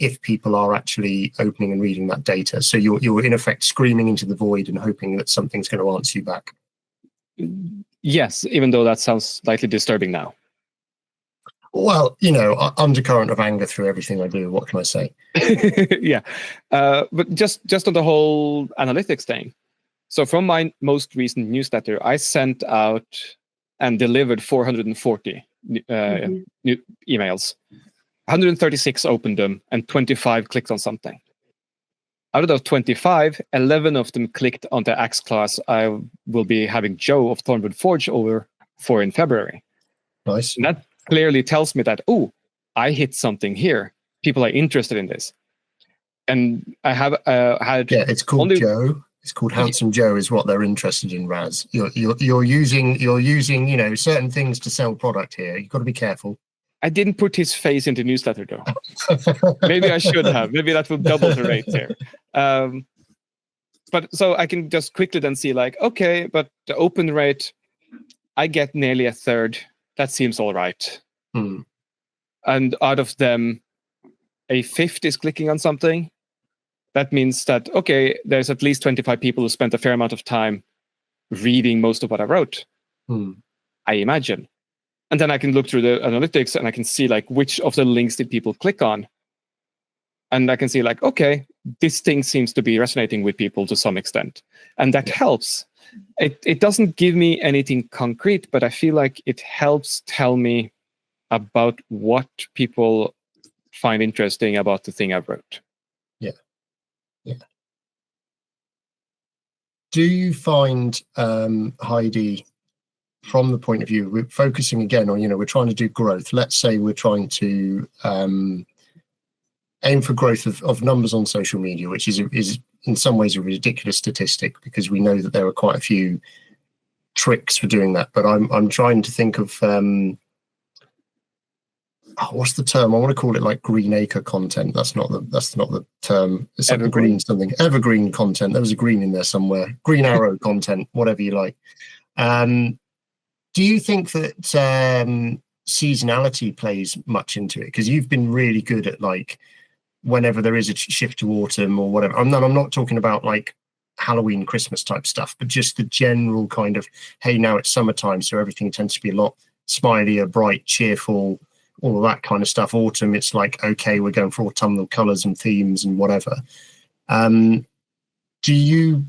if people are actually opening and reading that data. So you're in effect screaming into the void and hoping that something's going to answer you back.
Yes, even though that sounds slightly disturbing now.
Well, undercurrent of anger through everything I do. What can I say?
Yeah. But just on the whole analytics thing. So from my most recent newsletter, I sent out and delivered 440 new emails. 136 opened them and 25 clicked on something. Out of those 25, 11 of them clicked on the Axe class I will be having Joe of Thornwood Forge over for in February.
Nice.
And that clearly tells me that, I hit something here. People are interested in this. And I have had...
Yeah, it's called Joe. It's called Handsome Joe is what they're interested in, Raz. You're using certain things to sell product here. You've got to be careful.
I didn't put his face in the newsletter, though. Maybe I should have. Maybe that would double the rate there. But so I can just quickly then see okay, but the open rate, I get nearly a third. That seems all right. And out of them, a fifth is clicking on something. That means that, okay, there's at least 25 people who spent a fair amount of time reading most of what I wrote. I imagine. And then I can look through the analytics and I can see which of the links did people click on. And I can see okay, this thing seems to be resonating with people to some extent. And that helps. It doesn't give me anything concrete, but I feel like it helps tell me about what people find interesting about the thing I wrote.
Yeah. Do you find, Heidi, from the point of view, we're focusing again on, we're trying to do growth. Let's say we're trying to aim for growth of numbers on social media, which is in some ways a ridiculous statistic because we know that there are quite a few tricks for doing that. But I'm trying to think of what's the term? I want to call it like green acre content. That's not the term. It's something
Evergreen.
green, something evergreen content. There was a green in there somewhere. Green arrow content, whatever you like. Do you think that seasonality plays much into it? Because you've been really good at like whenever there is a shift to autumn or whatever. I'm not talking about like Halloween, Christmas type stuff, but just the general kind of, hey, now it's summertime, so everything tends to be a lot smilier, bright, cheerful, all of that kind of stuff. Autumn, it's like, okay, we're going for autumnal colors and themes and whatever. Do you,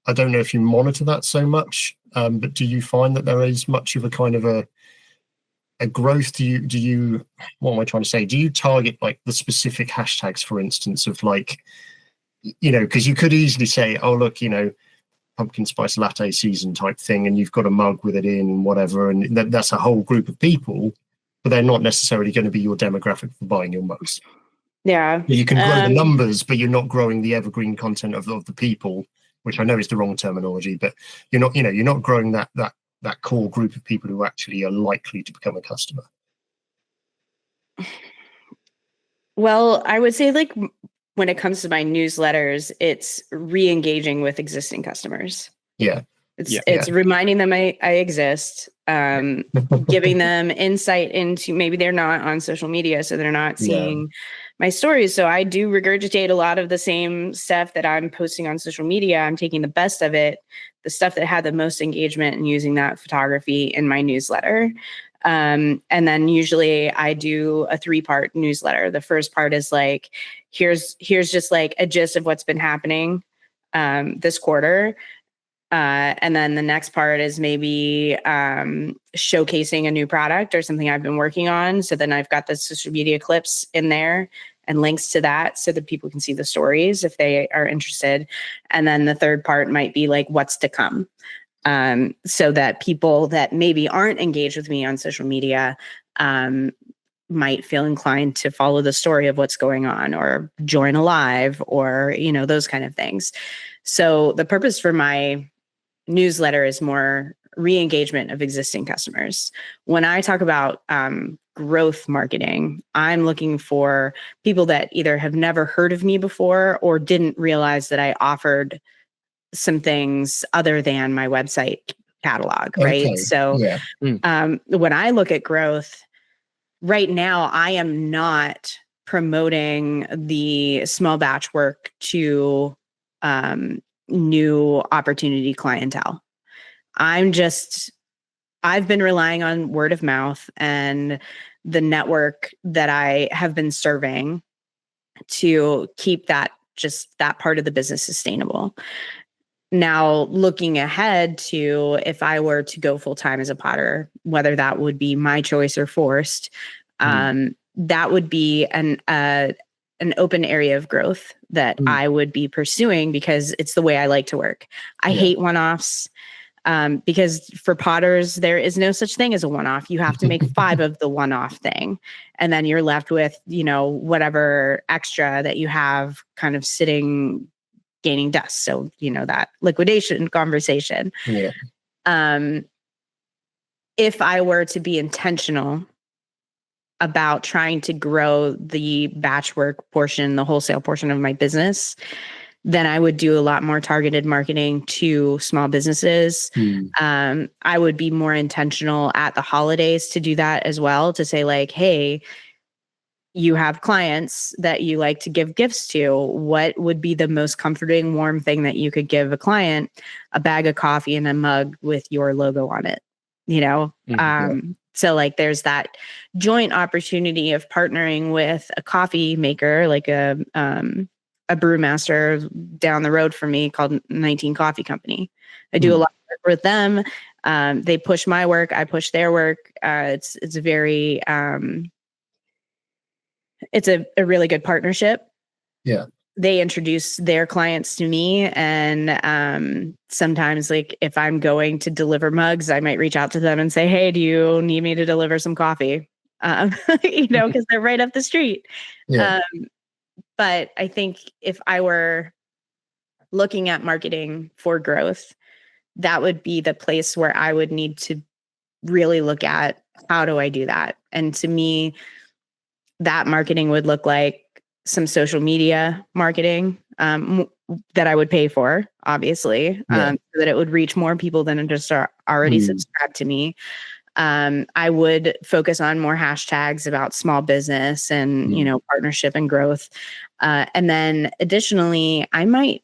I don't know if you monitor that so much, but do you find that there is much of a kind of a growth? Do you, what am I trying to say? Do you target like the specific hashtags, for instance, of like, because you could easily say, oh, look, pumpkin spice latte season type thing, and you've got a mug with it in and whatever, and that's a whole group of people, but they're not necessarily going to be your demographic for buying your mugs.
Yeah.
You can grow the numbers, but you're not growing the evergreen content of the people, which I know is the wrong terminology, but you're not growing that core group of people who actually are likely to become a customer.
Well, I would say like when it comes to my newsletters, it's re-engaging with existing customers.
Yeah.
It's reminding them I exist, giving them insight into, maybe they're not on social media, so they're not seeing my stories. So I do regurgitate a lot of the same stuff that I'm posting on social media. I'm taking the best of it, the stuff that had the most engagement, and using that photography in my newsletter. And then usually I do a 3-part newsletter. The first part is like, here's just like a gist of what's been happening this quarter. And then the next part is maybe showcasing a new product or something I've been working on. So then I've got the social media clips in there and links to that so that people can see the stories if they are interested. And then the third part might be like what's to come. So that people that maybe aren't engaged with me on social media might feel inclined to follow the story of what's going on or join a live or, those kind of things. So the purpose for my newsletter is more re-engagement of existing customers. When I talk about growth marketing, I'm looking for people that either have never heard of me before or didn't realize that I offered some things other than my website catalog, right?
Okay.
So when I look at growth, right now, I am not promoting the small batch work to new opportunity clientele. I've been relying on word of mouth and the network that I have been serving to keep that part of the business sustainable. Now, looking ahead to if I were to go full time as a potter, whether that would be my choice or forced, that would be an open area of growth that I would be pursuing because it's the way I like to work. I hate one-offs because for potters, there is no such thing as a one-off. You have to make 5 of the one-off thing. And then you're left with, whatever extra that you have kind of sitting, gaining dust. So, that liquidation conversation.
Yeah.
If I were to be intentional about trying to grow the batch work portion, the wholesale portion of my business, then I would do a lot more targeted marketing to small businesses. I would be more intentional at the holidays to do that as well, to say like, hey, you have clients that you like to give gifts to. What would be the most comforting, warm thing that you could give a client? A bag of coffee and a mug with your logo on it, So like there's that joint opportunity of partnering with a coffee maker, like a brewmaster down the road from me called 19 Coffee Company. I do a lot of work with them. They push my work. I push their work. It's a very, it's a really good partnership.
Yeah.
they introduce their clients to me. And sometimes, like, if I'm going to deliver mugs, I might reach out to them and say, hey, do you need me to deliver some coffee? Because they're right up the street.
Yeah.
But I think if I were looking at marketing for growth, that would be the place where I would need to really look at, how do I do that? And to me, that marketing would look like some social media marketing that I would pay for, obviously, so that it would reach more people than just are already subscribed to me. I would focus on more hashtags about small business and, partnership and growth. And then additionally, I might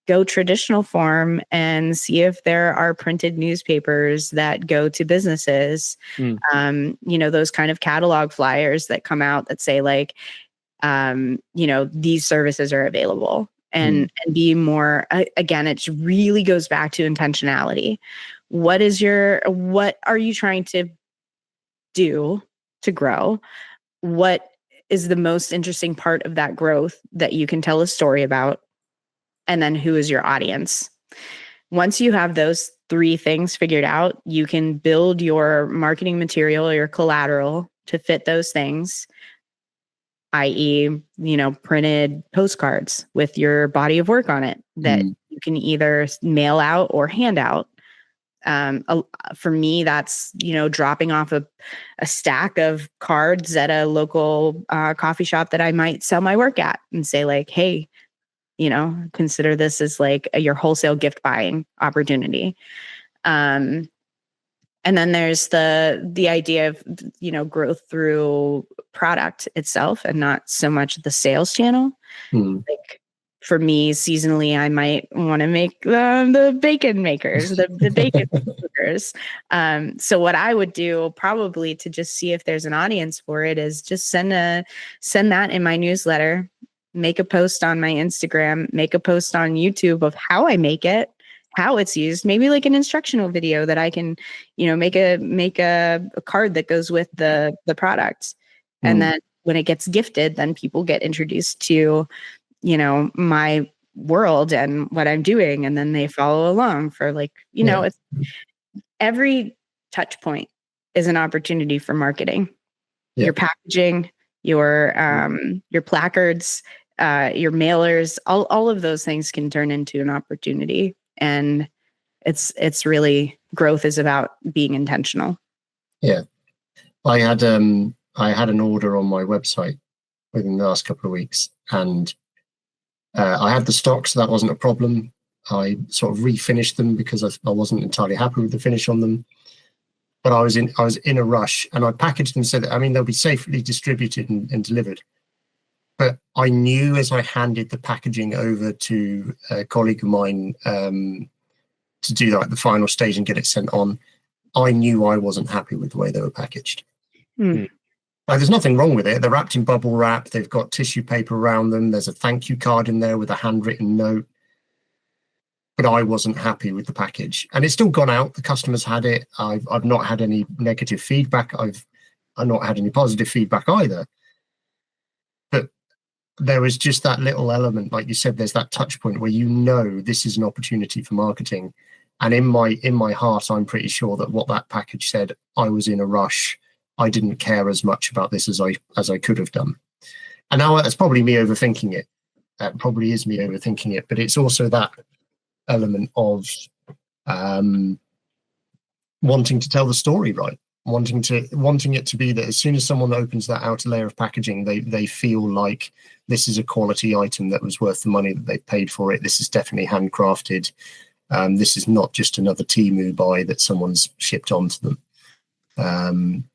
go traditional form and see if there are printed newspapers that go to businesses, those kind of catalog flyers that come out that say like, these services are available, and be more, again, it really goes back to intentionality. What are you trying to do to grow? What is the most interesting part of that growth that you can tell a story about? And then who is your audience? Once you have those three things figured out, you can build your marketing material or your collateral to fit those things, i.e., printed postcards with your body of work on it that you can either mail out or hand out. For me, that's, dropping off a stack of cards at a local coffee shop that I might sell my work at and say like, hey, consider this as like your wholesale gift buying opportunity. And then there's the idea of, growth through product itself and not so much the sales channel. Like for me, seasonally, I might want to make the bacon makers, the bacon makers. So what I would do probably to just see if there's an audience for it is just send that in my newsletter, make a post on my Instagram, make a post on YouTube of how I make it, how it's used, maybe like an instructional video that I can, make a card that goes with the product. And then when it gets gifted, then people get introduced to, my world and what I'm doing. And then they follow along for like, it's every touch point is an opportunity for marketing. Your packaging, your placards, your mailers, all of those things can turn into an opportunity. And it's really, growth is about being intentional.
Yeah. I had an order on my website within the last couple of weeks, and I had the stock, so that wasn't a problem. I sort of refinished them because I wasn't entirely happy with the finish on them. But I was in a rush, and I packaged them so that, they'll be safely distributed and delivered. But I knew as I handed the packaging over to a colleague of mine to do like the final stage and get it sent on, I knew I wasn't happy with the way they were packaged. There's nothing wrong with it. They're wrapped in bubble wrap. They've got tissue paper around them. There's a thank you card in there with a handwritten note. But I wasn't happy with the package, and it's still gone out. The customers had it. I've not had any negative feedback. I've not had any positive feedback either. But there was just that little element, like you said, there's that touch point where this is an opportunity for marketing. And in my heart, I'm pretty sure that what that package said, I was in a rush. I didn't care as much about this as I could have done. And now it's probably me overthinking it. That probably is me overthinking it. But it's also that element of wanting to tell the story right, wanting it to be that as soon as someone opens that outer layer of packaging, they feel like this is a quality item that was worth the money that they paid for it. This is definitely handcrafted. This is not just another Temu buy that someone's shipped onto them.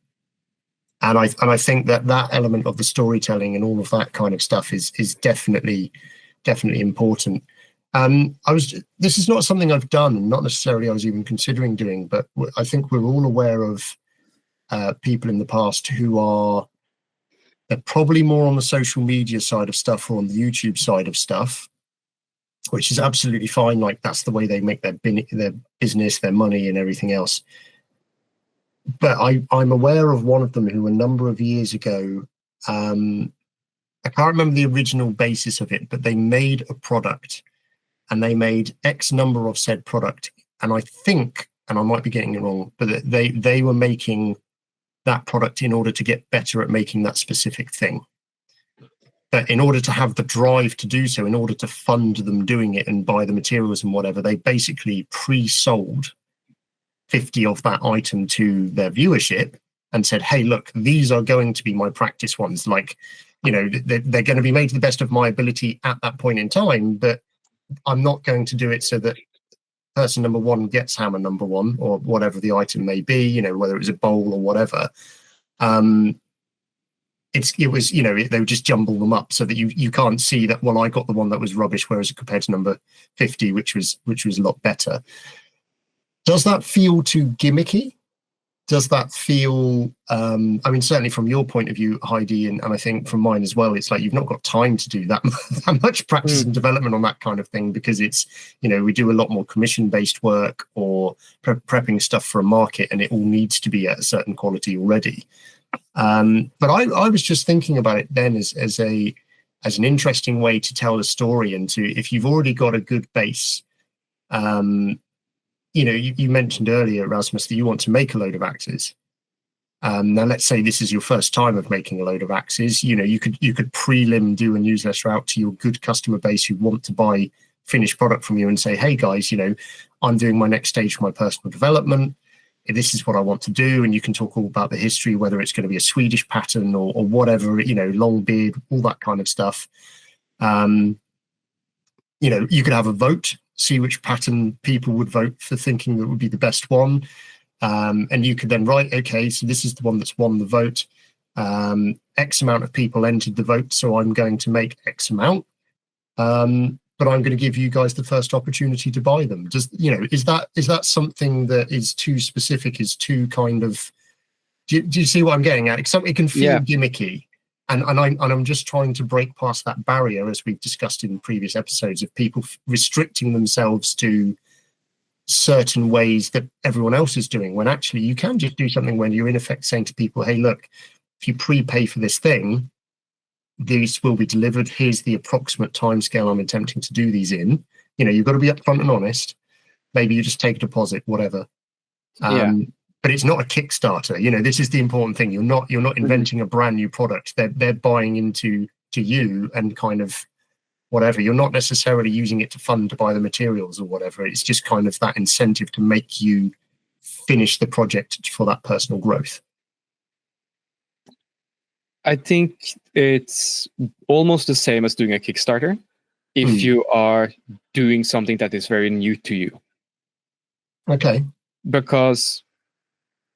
And I think that element of the storytelling and all of that kind of stuff is definitely important. This is not something I've done, not necessarily I was even considering doing, but I think we're all aware of people in the past who they're probably more on the social media side of stuff or on the YouTube side of stuff, which is absolutely fine. Like that's the way they make their business, their money and everything else. But I'm aware of one of them who a number of years ago I can't remember the original basis of it, but they made a product and they made X number of said product. And I think, and I might be getting it wrong, but they were making that product in order to get better at making that specific thing. But in order to have the drive to do so, in order to fund them doing it and buy the materials and whatever, they basically pre-sold 50 of that item to their viewership and said, hey, look, these are going to be my practice ones. Like, you know, they're going to be made to the best of my ability at that point in time, but I'm not going to do it so that person number one gets hammer number one or whatever the item may be, you know, whether it was a bowl or whatever. It was, you know, they would just jumble them up so that you can't see that, well, I got the one that was rubbish, whereas compared to number 50, which was a lot better. Does that feel too gimmicky? Does that feel, I mean, certainly from your point of view, Heidi, and I think from mine as well, it's like you've not got time to do that much practice and development on that kind of thing, because it's, you know, we do a lot more commission-based work or prepping stuff for a market, and it all needs to be at a certain quality already. But I was just thinking about it then as an interesting way to tell a story, and to, if you've already got a good base, you know, you mentioned earlier, Rasmus, that you want to make a load of axes. Now, let's say this is your first time of making a load of axes. You know, you could prelim do a newsletter out to your good customer base who want to buy finished product from you and say, hey guys, you know, I'm doing my next stage for my personal development. This is what I want to do. And you can talk all about the history, whether it's going to be a Swedish pattern or whatever, you know, long beard, all that kind of stuff. You know, you could have a vote, see which pattern people would vote for, thinking that would be the best one. And you could then write, okay, so this is the one that's won the vote. X amount of people entered the vote, so I'm going to make X amount. But I'm going to give you guys the first opportunity to buy them. Does, you know, is that something that is too specific, is too kind of, do you see what I'm getting at? It can feel gimmicky. And I'm just trying to break past that barrier, as we've discussed in previous episodes, of people restricting themselves to certain ways that everyone else is doing, when actually you can just do something when you're in effect saying to people, hey, look, if you prepay for this thing, these will be delivered. Here's the approximate timescale I'm attempting to do these in. You know, you've got to be upfront and honest. Maybe you just take a deposit, whatever. But it's not a Kickstarter. You know, this is the important thing. You're not inventing a brand new product. They're buying into you and kind of whatever. You're not necessarily using it to fund to buy the materials or whatever. It's just kind of that incentive to make you finish the project for that personal growth.
I think it's almost the same as doing a Kickstarter if you are doing something that is very new to you.
Okay.
Because,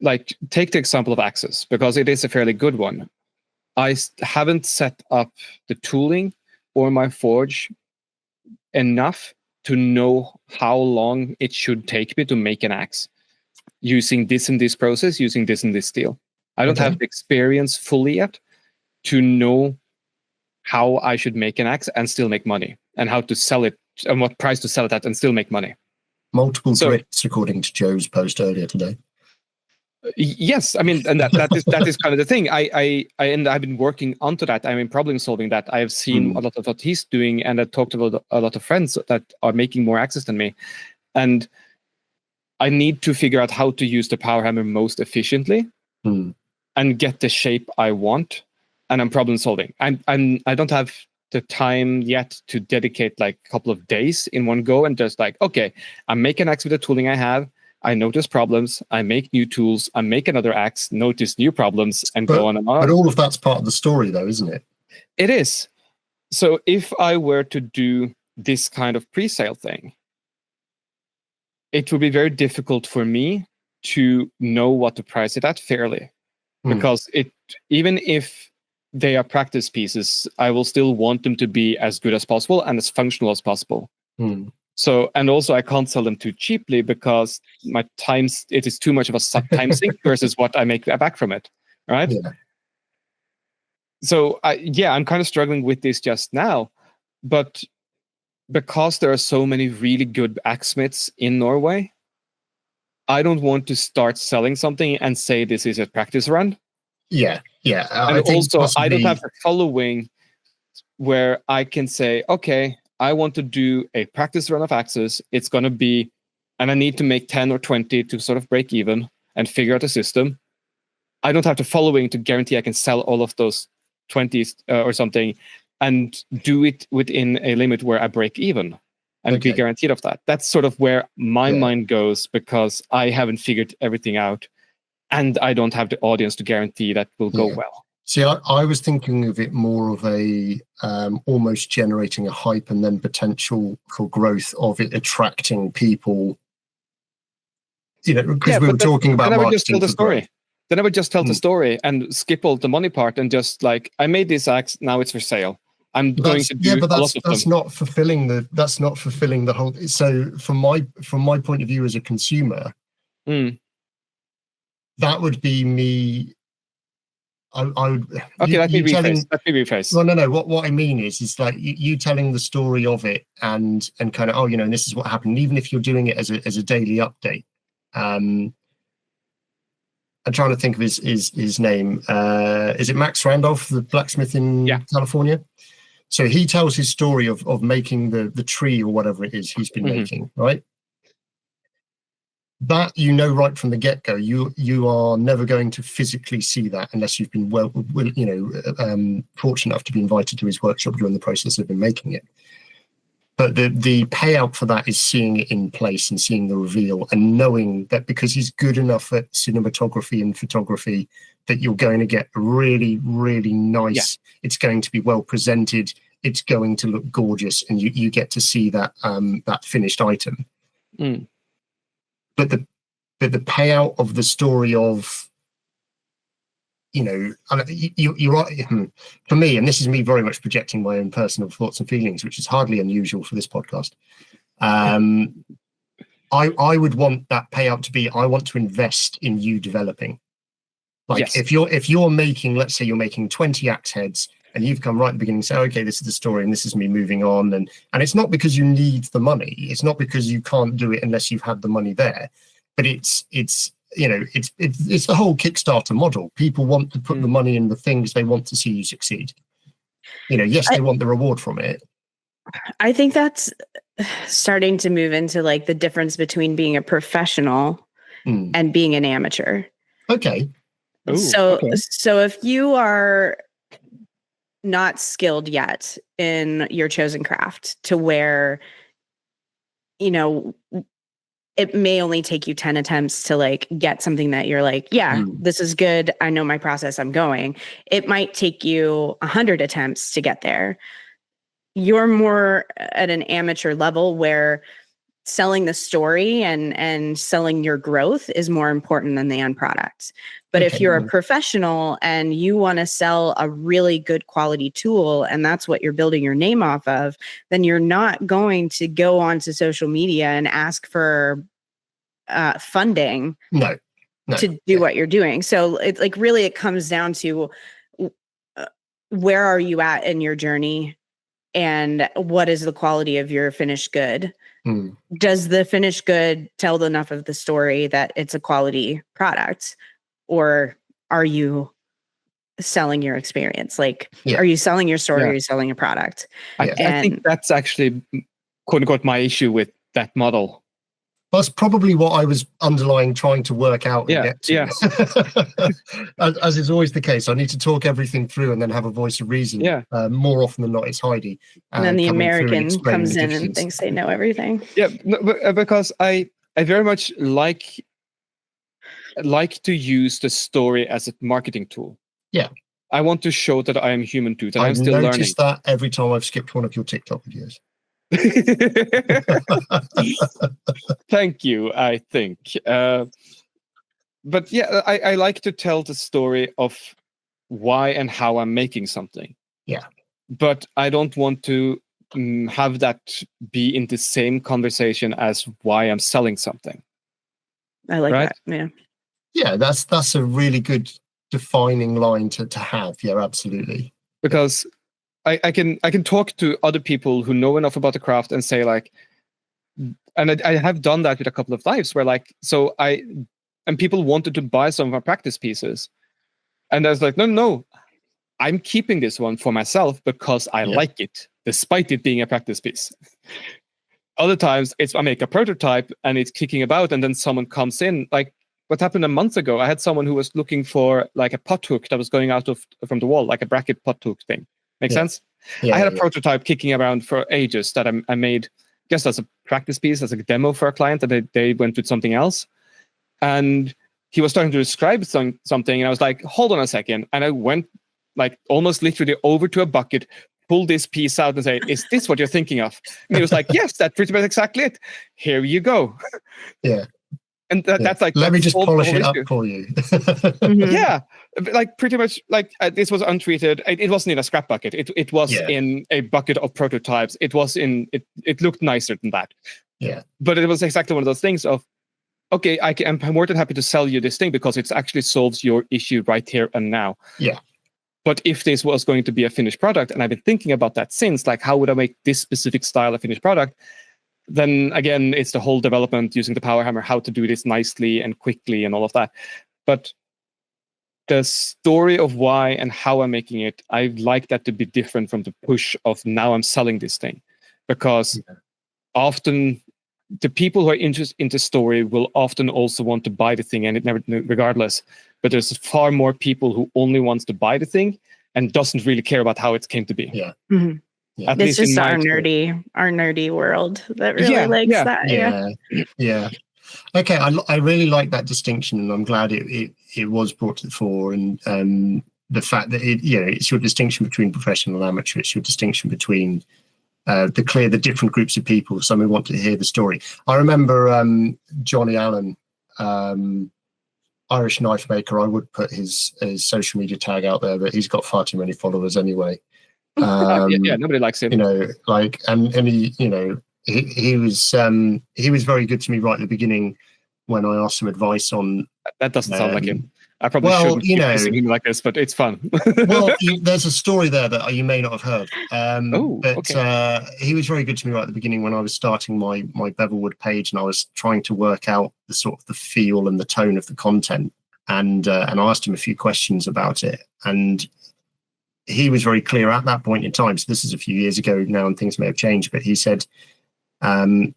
like, take the example of Axis, because it is a fairly good one. I haven't set up the tooling or my forge enough to know how long it should take me to make an axe using this and this process, using this and this steel. I don't have the experience fully yet to know how I should make an axe and still make money, and how to sell it and what price to sell it at and still make money.
Multiple grits, according to Joe's post earlier today.
Yes, I mean, and that is kind of the thing. And I've been working onto that. I mean, problem solving that. I have seen a lot of what he's doing, and I've talked to a lot of friends that are making more axes than me, and I need to figure out how to use the power hammer most efficiently and get the shape I want. And I'm problem solving. I don't have the time yet to dedicate like a couple of days in one go and just like, okay, I'm making an axe with the tooling I have. I notice problems. I make new tools. I make another axe, notice new problems, and go on and on.
But all of that's part of the story, though, isn't it?
It is. So if I were to do this kind of pre-sale thing, it would be very difficult for me to know what to price it at fairly, because even if they are practice pieces, I will still want them to be as good as possible and as functional as possible. So, and also I can't sell them too cheaply because it is too much of a time sink versus what I make back from it, right? Yeah. So, I'm kind of struggling with this just now, but because there are so many really good axesmiths in Norway, I don't want to start selling something and say this is a practice run.
Yeah.
And also, I don't have the following where I can say, okay, I want to do a practice run of Axis. It's going to be, and I need to make 10 or 20 to sort of break even and figure out a system. I don't have to following to guarantee I can sell all of those 20s or something and do it within a limit where I break even and be guaranteed of that. That's sort of where my mind goes, because I haven't figured everything out and I don't have the audience to guarantee that will go well.
See, I was thinking of it more of a almost generating a hype and then potential for growth of it attracting people. You know, because we were talking about marketing.
Just tell the story. Then I would just tell the story and skip all the money part and just like, I made this axe, now it's for sale. I'm going to do
but that's not fulfilling the whole. So from my point of view as a consumer, that would be me. I would.
Okay, let me rephrase.
Well, no. What I mean is like you telling the story of it and kind of, and this is what happened. Even if you're doing it as a daily update. I'm trying to think of his name. Is it Max Randolph, the blacksmith in California? So he tells his story of making the tree or whatever it is he's been making, right? That right from the get-go, you are never going to physically see that unless you've been fortunate enough to be invited to his workshop during the process of him making it. But the payout for that is seeing it in place and seeing the reveal and knowing that because he's good enough at cinematography and photography that you're going to get really, really nice. Yeah. It's going to be well presented. It's going to look gorgeous, and you get to see that that finished item. But the payout of the story of, you're right. For me, and this is me very much projecting my own personal thoughts and feelings, which is hardly unusual for this podcast. I would want that payout to be, I want to invest in you developing. Like if you're making, let's say you're making 20 axe heads and you've come right at the beginning and say, okay, this is the story and this is me moving on. And it's not because you need the money. It's not because you can't do it unless you've had the money there, but it's the whole Kickstarter model. People want to put the money in the things they want to see you succeed. Yes, they want the reward from it.
I think that's starting to move into like the difference between being a professional and being an amateur.
Okay. Ooh,
so if you are not skilled yet in your chosen craft to where, it may only take you 10 attempts to like get something that you're like, this is good. I know my process. I'm going. It might take you 100 attempts to get there. You're more at an amateur level where selling the story and selling your growth is more important than the end product. But if you're a professional and you want to sell a really good quality tool and that's what you're building your name off of, then you're not going to go onto social media and ask for funding to do what you're doing. So it's like really it comes down to where are you at in your journey and what is the quality of your finished good? Does the finished good tell enough of the story that it's a quality product? Or are you selling your experience? Like, are you selling your story or are you selling a product?
I think that's actually, quote unquote, my issue with that model.
That's probably what I was underlying trying to work out and get to. Yeah. As is always the case, I need to talk everything through and then have a voice of reason. Yeah. More often than not, it's Heidi.
And then the American comes in and thinks they know everything.
Yeah, because I very much like to use the story as a marketing tool. Yeah. I want to show that I am human too, that I'm still learning. I've noticed that every time I've skipped one of your TikTok videos.
Thank
you, I think. But yeah, I like to tell the story of why and how I'm making something.
Yeah.
But I don't want to have that be in the same conversation as why I'm selling something.
I like that. Yeah.
Yeah, that's a really good defining line to have. Yeah, absolutely.
Because I can talk to other people who know enough about the craft and say like, and I have done that with a couple of times where like, and people wanted to buy some of my practice pieces. And I was like, no, I'm keeping this one for myself because I like it, despite it being a practice piece. Other times, I make a prototype and it's kicking about, and then someone comes in. Like what happened a month ago, I had someone who was looking for like a pot hook that was going out from the wall, like a bracket pot hook thing. Make sense? I had a prototype kicking around for ages that I made just as a practice piece, as a demo for a client, and they went with something else. And he was starting to describe something, and I was like, hold on a second. And I went like almost literally over to a bucket, pull this piece out and say, is this what you're thinking of? And he was like, yes, that's pretty much exactly it. Here you go.
Yeah.
And that's like,
let me just polish it up for you.
Yeah, like pretty much like this was untreated. It wasn't in a scrap bucket. It was in a bucket of prototypes. It was in, it looked nicer than that.
Yeah.
But it was exactly one of those things of, okay, I'm more than happy to sell you this thing because it actually solves your issue right here and now.
Yeah.
But if this was going to be a finished product, and I've been thinking about that since, like, how would I make this specific style a finished product? Then again, it's the whole development using the power hammer, how to do this nicely and quickly and all of that. But the story of why and how I'm making it, I like that to be different from the push of now I'm selling this thing. Because often the people who are interested in the story will often also want to buy the thing, and it never, regardless. But there's far more people who only wants to buy the thing and doesn't really care about how it came to be.
Yeah.
Mm-hmm.
Yeah.
It's just our nerdy world that really likes that.
Yeah. Okay, I really like that distinction, and I'm glad it was brought to the fore. And the fact that it's your distinction between professional and amateur. It's your distinction between the different groups of people. Some who want to hear the story. I remember Johnny Allen, Irish knife maker. I would put his social media tag out there, but he's got far too many followers anyway.
Nobody likes him.
And he, he was very good to me right at the beginning when I asked some advice on.
That doesn't sound like him. I probably shouldn't be kissing him like this, but it's fun.
Well, there's a story there that you may not have heard.
Okay.
He was very good to me right at the beginning when I was starting my Bevelwood page, and I was trying to work out the sort of the feel and the tone of the content. And I asked him a few questions about it, and he was very clear at that point in time. So this is a few years ago now, and things may have changed. But he said, no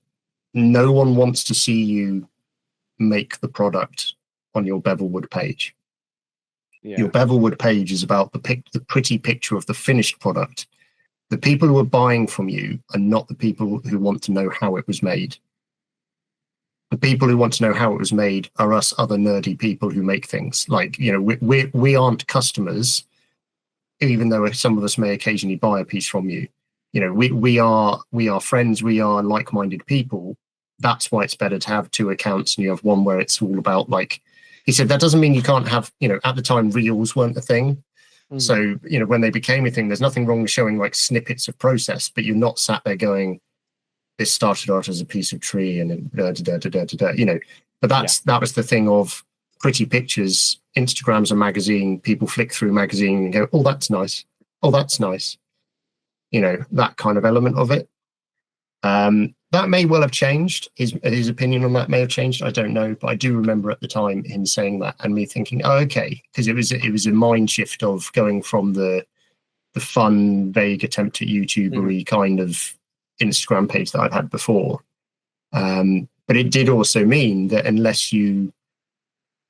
one wants to see you make the product on your Bevelwood page. Yeah. Your Bevelwood page is about the pretty picture of the finished product. The people who are buying from you are not the people who want to know how it was made. The people who want to know how it was made are us other nerdy people who make things. Like, we aren't customers, even though some of us may occasionally buy a piece from you. We are friends. We are like-minded people. That's why it's better to have two accounts, and you have one where it's all about, like he said, that doesn't mean you can't have, at the time reels weren't a thing. So, when they became a thing, there's nothing wrong with showing like snippets of process, but you're not sat there going, this started out as a piece of tree and but that was the thing of pretty pictures. Instagram's a magazine. People flick through magazine and go, oh, that's nice. Oh, that's nice. That kind of element of it. That may well have changed. His opinion on that may have changed. I don't know, but I do remember at the time him saying that and me thinking, oh, okay, because it was a mind shift of going from the fun, vague attempt at YouTubery kind of Instagram page that I'd had before. But it did also mean that unless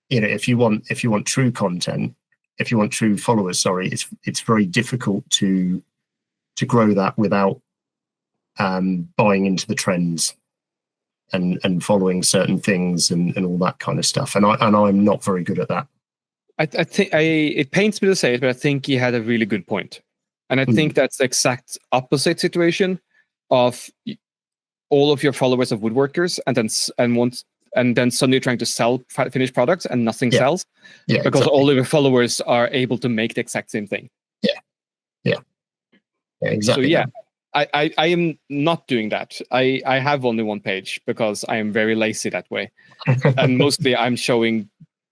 if you want true content, if you want true followers, it's very difficult to grow that without buying into the trends and following certain things and all that kind of stuff. And I'm not very good at that.
I think it pains me to say it, but I think he had a really good point. And I think that's the exact opposite situation of all of your followers of woodworkers and then suddenly trying to sell finished products and nothing sells because all of your followers are able to make the exact same thing.
Yeah, exactly.
So yeah, I am not doing that. I have only one page because I am very lazy that way. And mostly I'm showing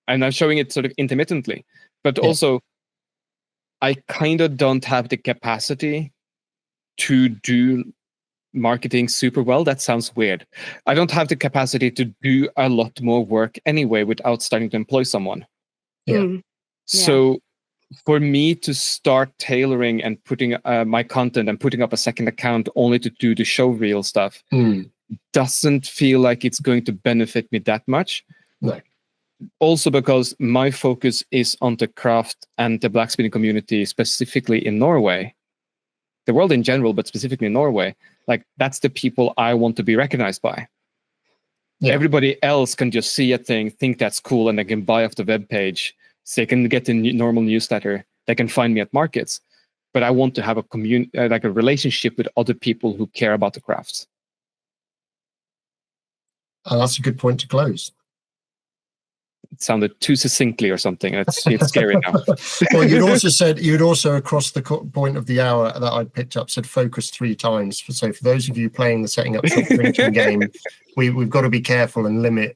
it sort of intermittently. But also, I kind of don't have the capacity to do marketing super well. That sounds weird. I don't have the capacity to do a lot more work anyway without starting to employ someone.
Yeah.
So for me to start tailoring and putting my content and putting up a second account only to do the show reel stuff doesn't feel like it's going to benefit me that much.
No.
Also because my focus is on the craft and the blacksmithing community, specifically in Norway. The world in general, but specifically in Norway. Like, that's the people I want to be recognized by. Yeah. Everybody else can just see a thing, think that's cool, and they can buy off the web page. So they can get the normal newsletter. They can find me at markets. But I want to have a like a relationship with other people who care about the crafts.
That's a good point to close.
It sounded too succinctly or something. It's scary now.
Well, you'd also across the point of the hour that I'd picked up said focus 3 times. So for those of you playing the setting up shop drinking game, we've got to be careful and limit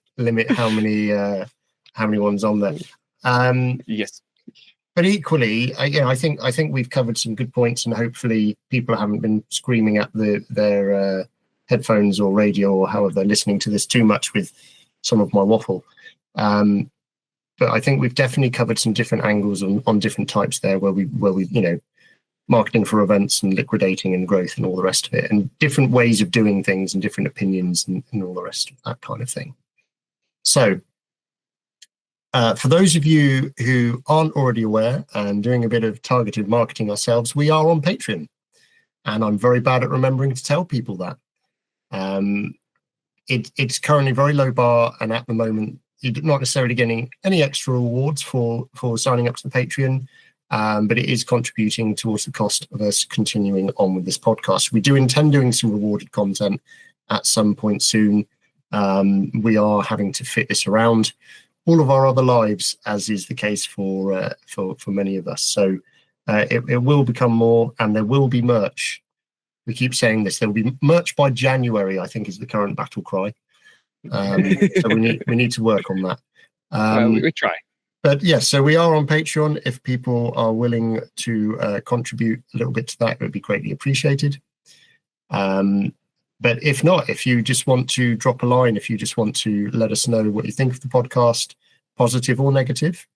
how many ones on there.
Yes.
But equally, I think we've covered some good points, and hopefully people haven't been screaming at their headphones or radio or however they're listening to this too much with some of my waffle. But I think we've definitely covered some different angles on different types there, where we marketing for events and liquidating and growth and all the rest of it, and different ways of doing things and different opinions and all the rest of that kind of thing. So for those of you who aren't already aware and doing a bit of targeted marketing ourselves, we are on Patreon, and I'm very bad at remembering to tell people that. It's currently very low bar, and at the moment you're not necessarily getting any extra rewards for signing up to the Patreon, but it is contributing towards the cost of us continuing on with this podcast. We do intend doing some rewarded content at some point soon. We are having to fit this around all of our other lives, as is the case for many of us. So it will become more, and there will be merch. We keep saying this. There will be merch by January, I think, is the current battle cry. So we need to work on that.
We try.
But yes, so we are on Patreon. If people are willing to contribute a little bit to that, it would be greatly appreciated. But if not, if you just want to drop a line, if you just want to let us know what you think of the podcast, positive or negative,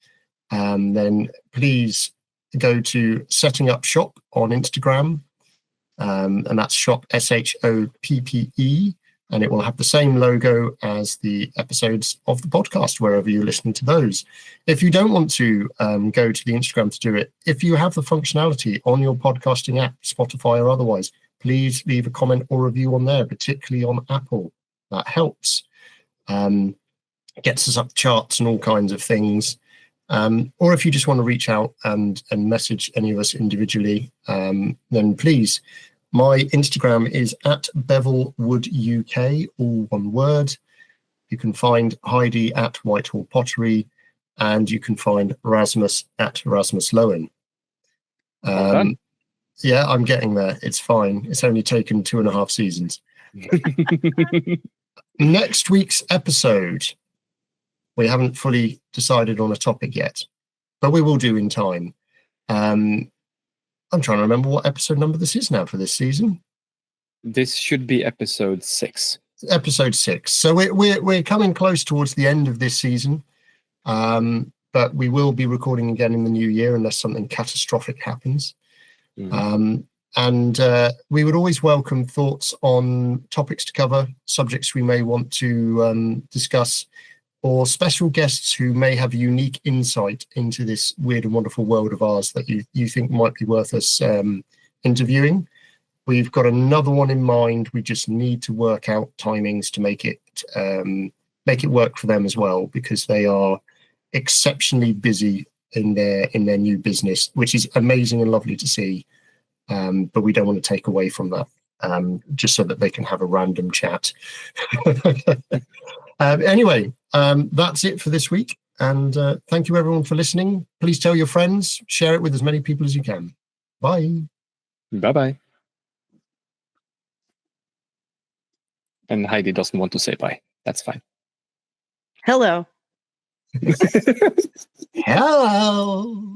then please go to Setting Up Shop on Instagram. And that's shop SHOPPE, and it will have the same logo as the episodes of the podcast wherever you're listening to those. If you don't want to go to the Instagram to do it, if you have the functionality on your podcasting app, Spotify or otherwise, please leave a comment or review on there, particularly on Apple. That helps. Gets us up charts and all kinds of things. Or if you just want to reach out and message any of us individually, then please. My Instagram is at BevelwoodUK, all one word. You can find Heidi at Whitehall Pottery, and you can find Rasmus at Rasmus Loen. Yeah, I'm getting there. It's fine. It's only taken 2.5 seasons. Next week's episode, we haven't fully decided on a topic yet, but we will do in time. I'm trying to remember what episode number this is now for this season.
This should be episode 6.
Episode 6. So we're coming close towards the end of this season, but we will be recording again in the new year unless something catastrophic happens. And we would always welcome thoughts on topics to cover, subjects we may want to discuss, or special guests who may have unique insight into this weird and wonderful world of ours that you think might be worth us interviewing. We've got another one in mind. We just need to work out timings to make it work for them as well, because they are exceptionally busy in their new business, which is amazing and lovely to see. But we don't want to take away from that, just so that they can have a random chat. Anyway, that's it for this week. And thank you, everyone, for listening. Please tell your friends, share it with as many people as you can. Bye.
Bye-bye. And Heidi doesn't want to say bye. That's fine.
Hello.
Hello.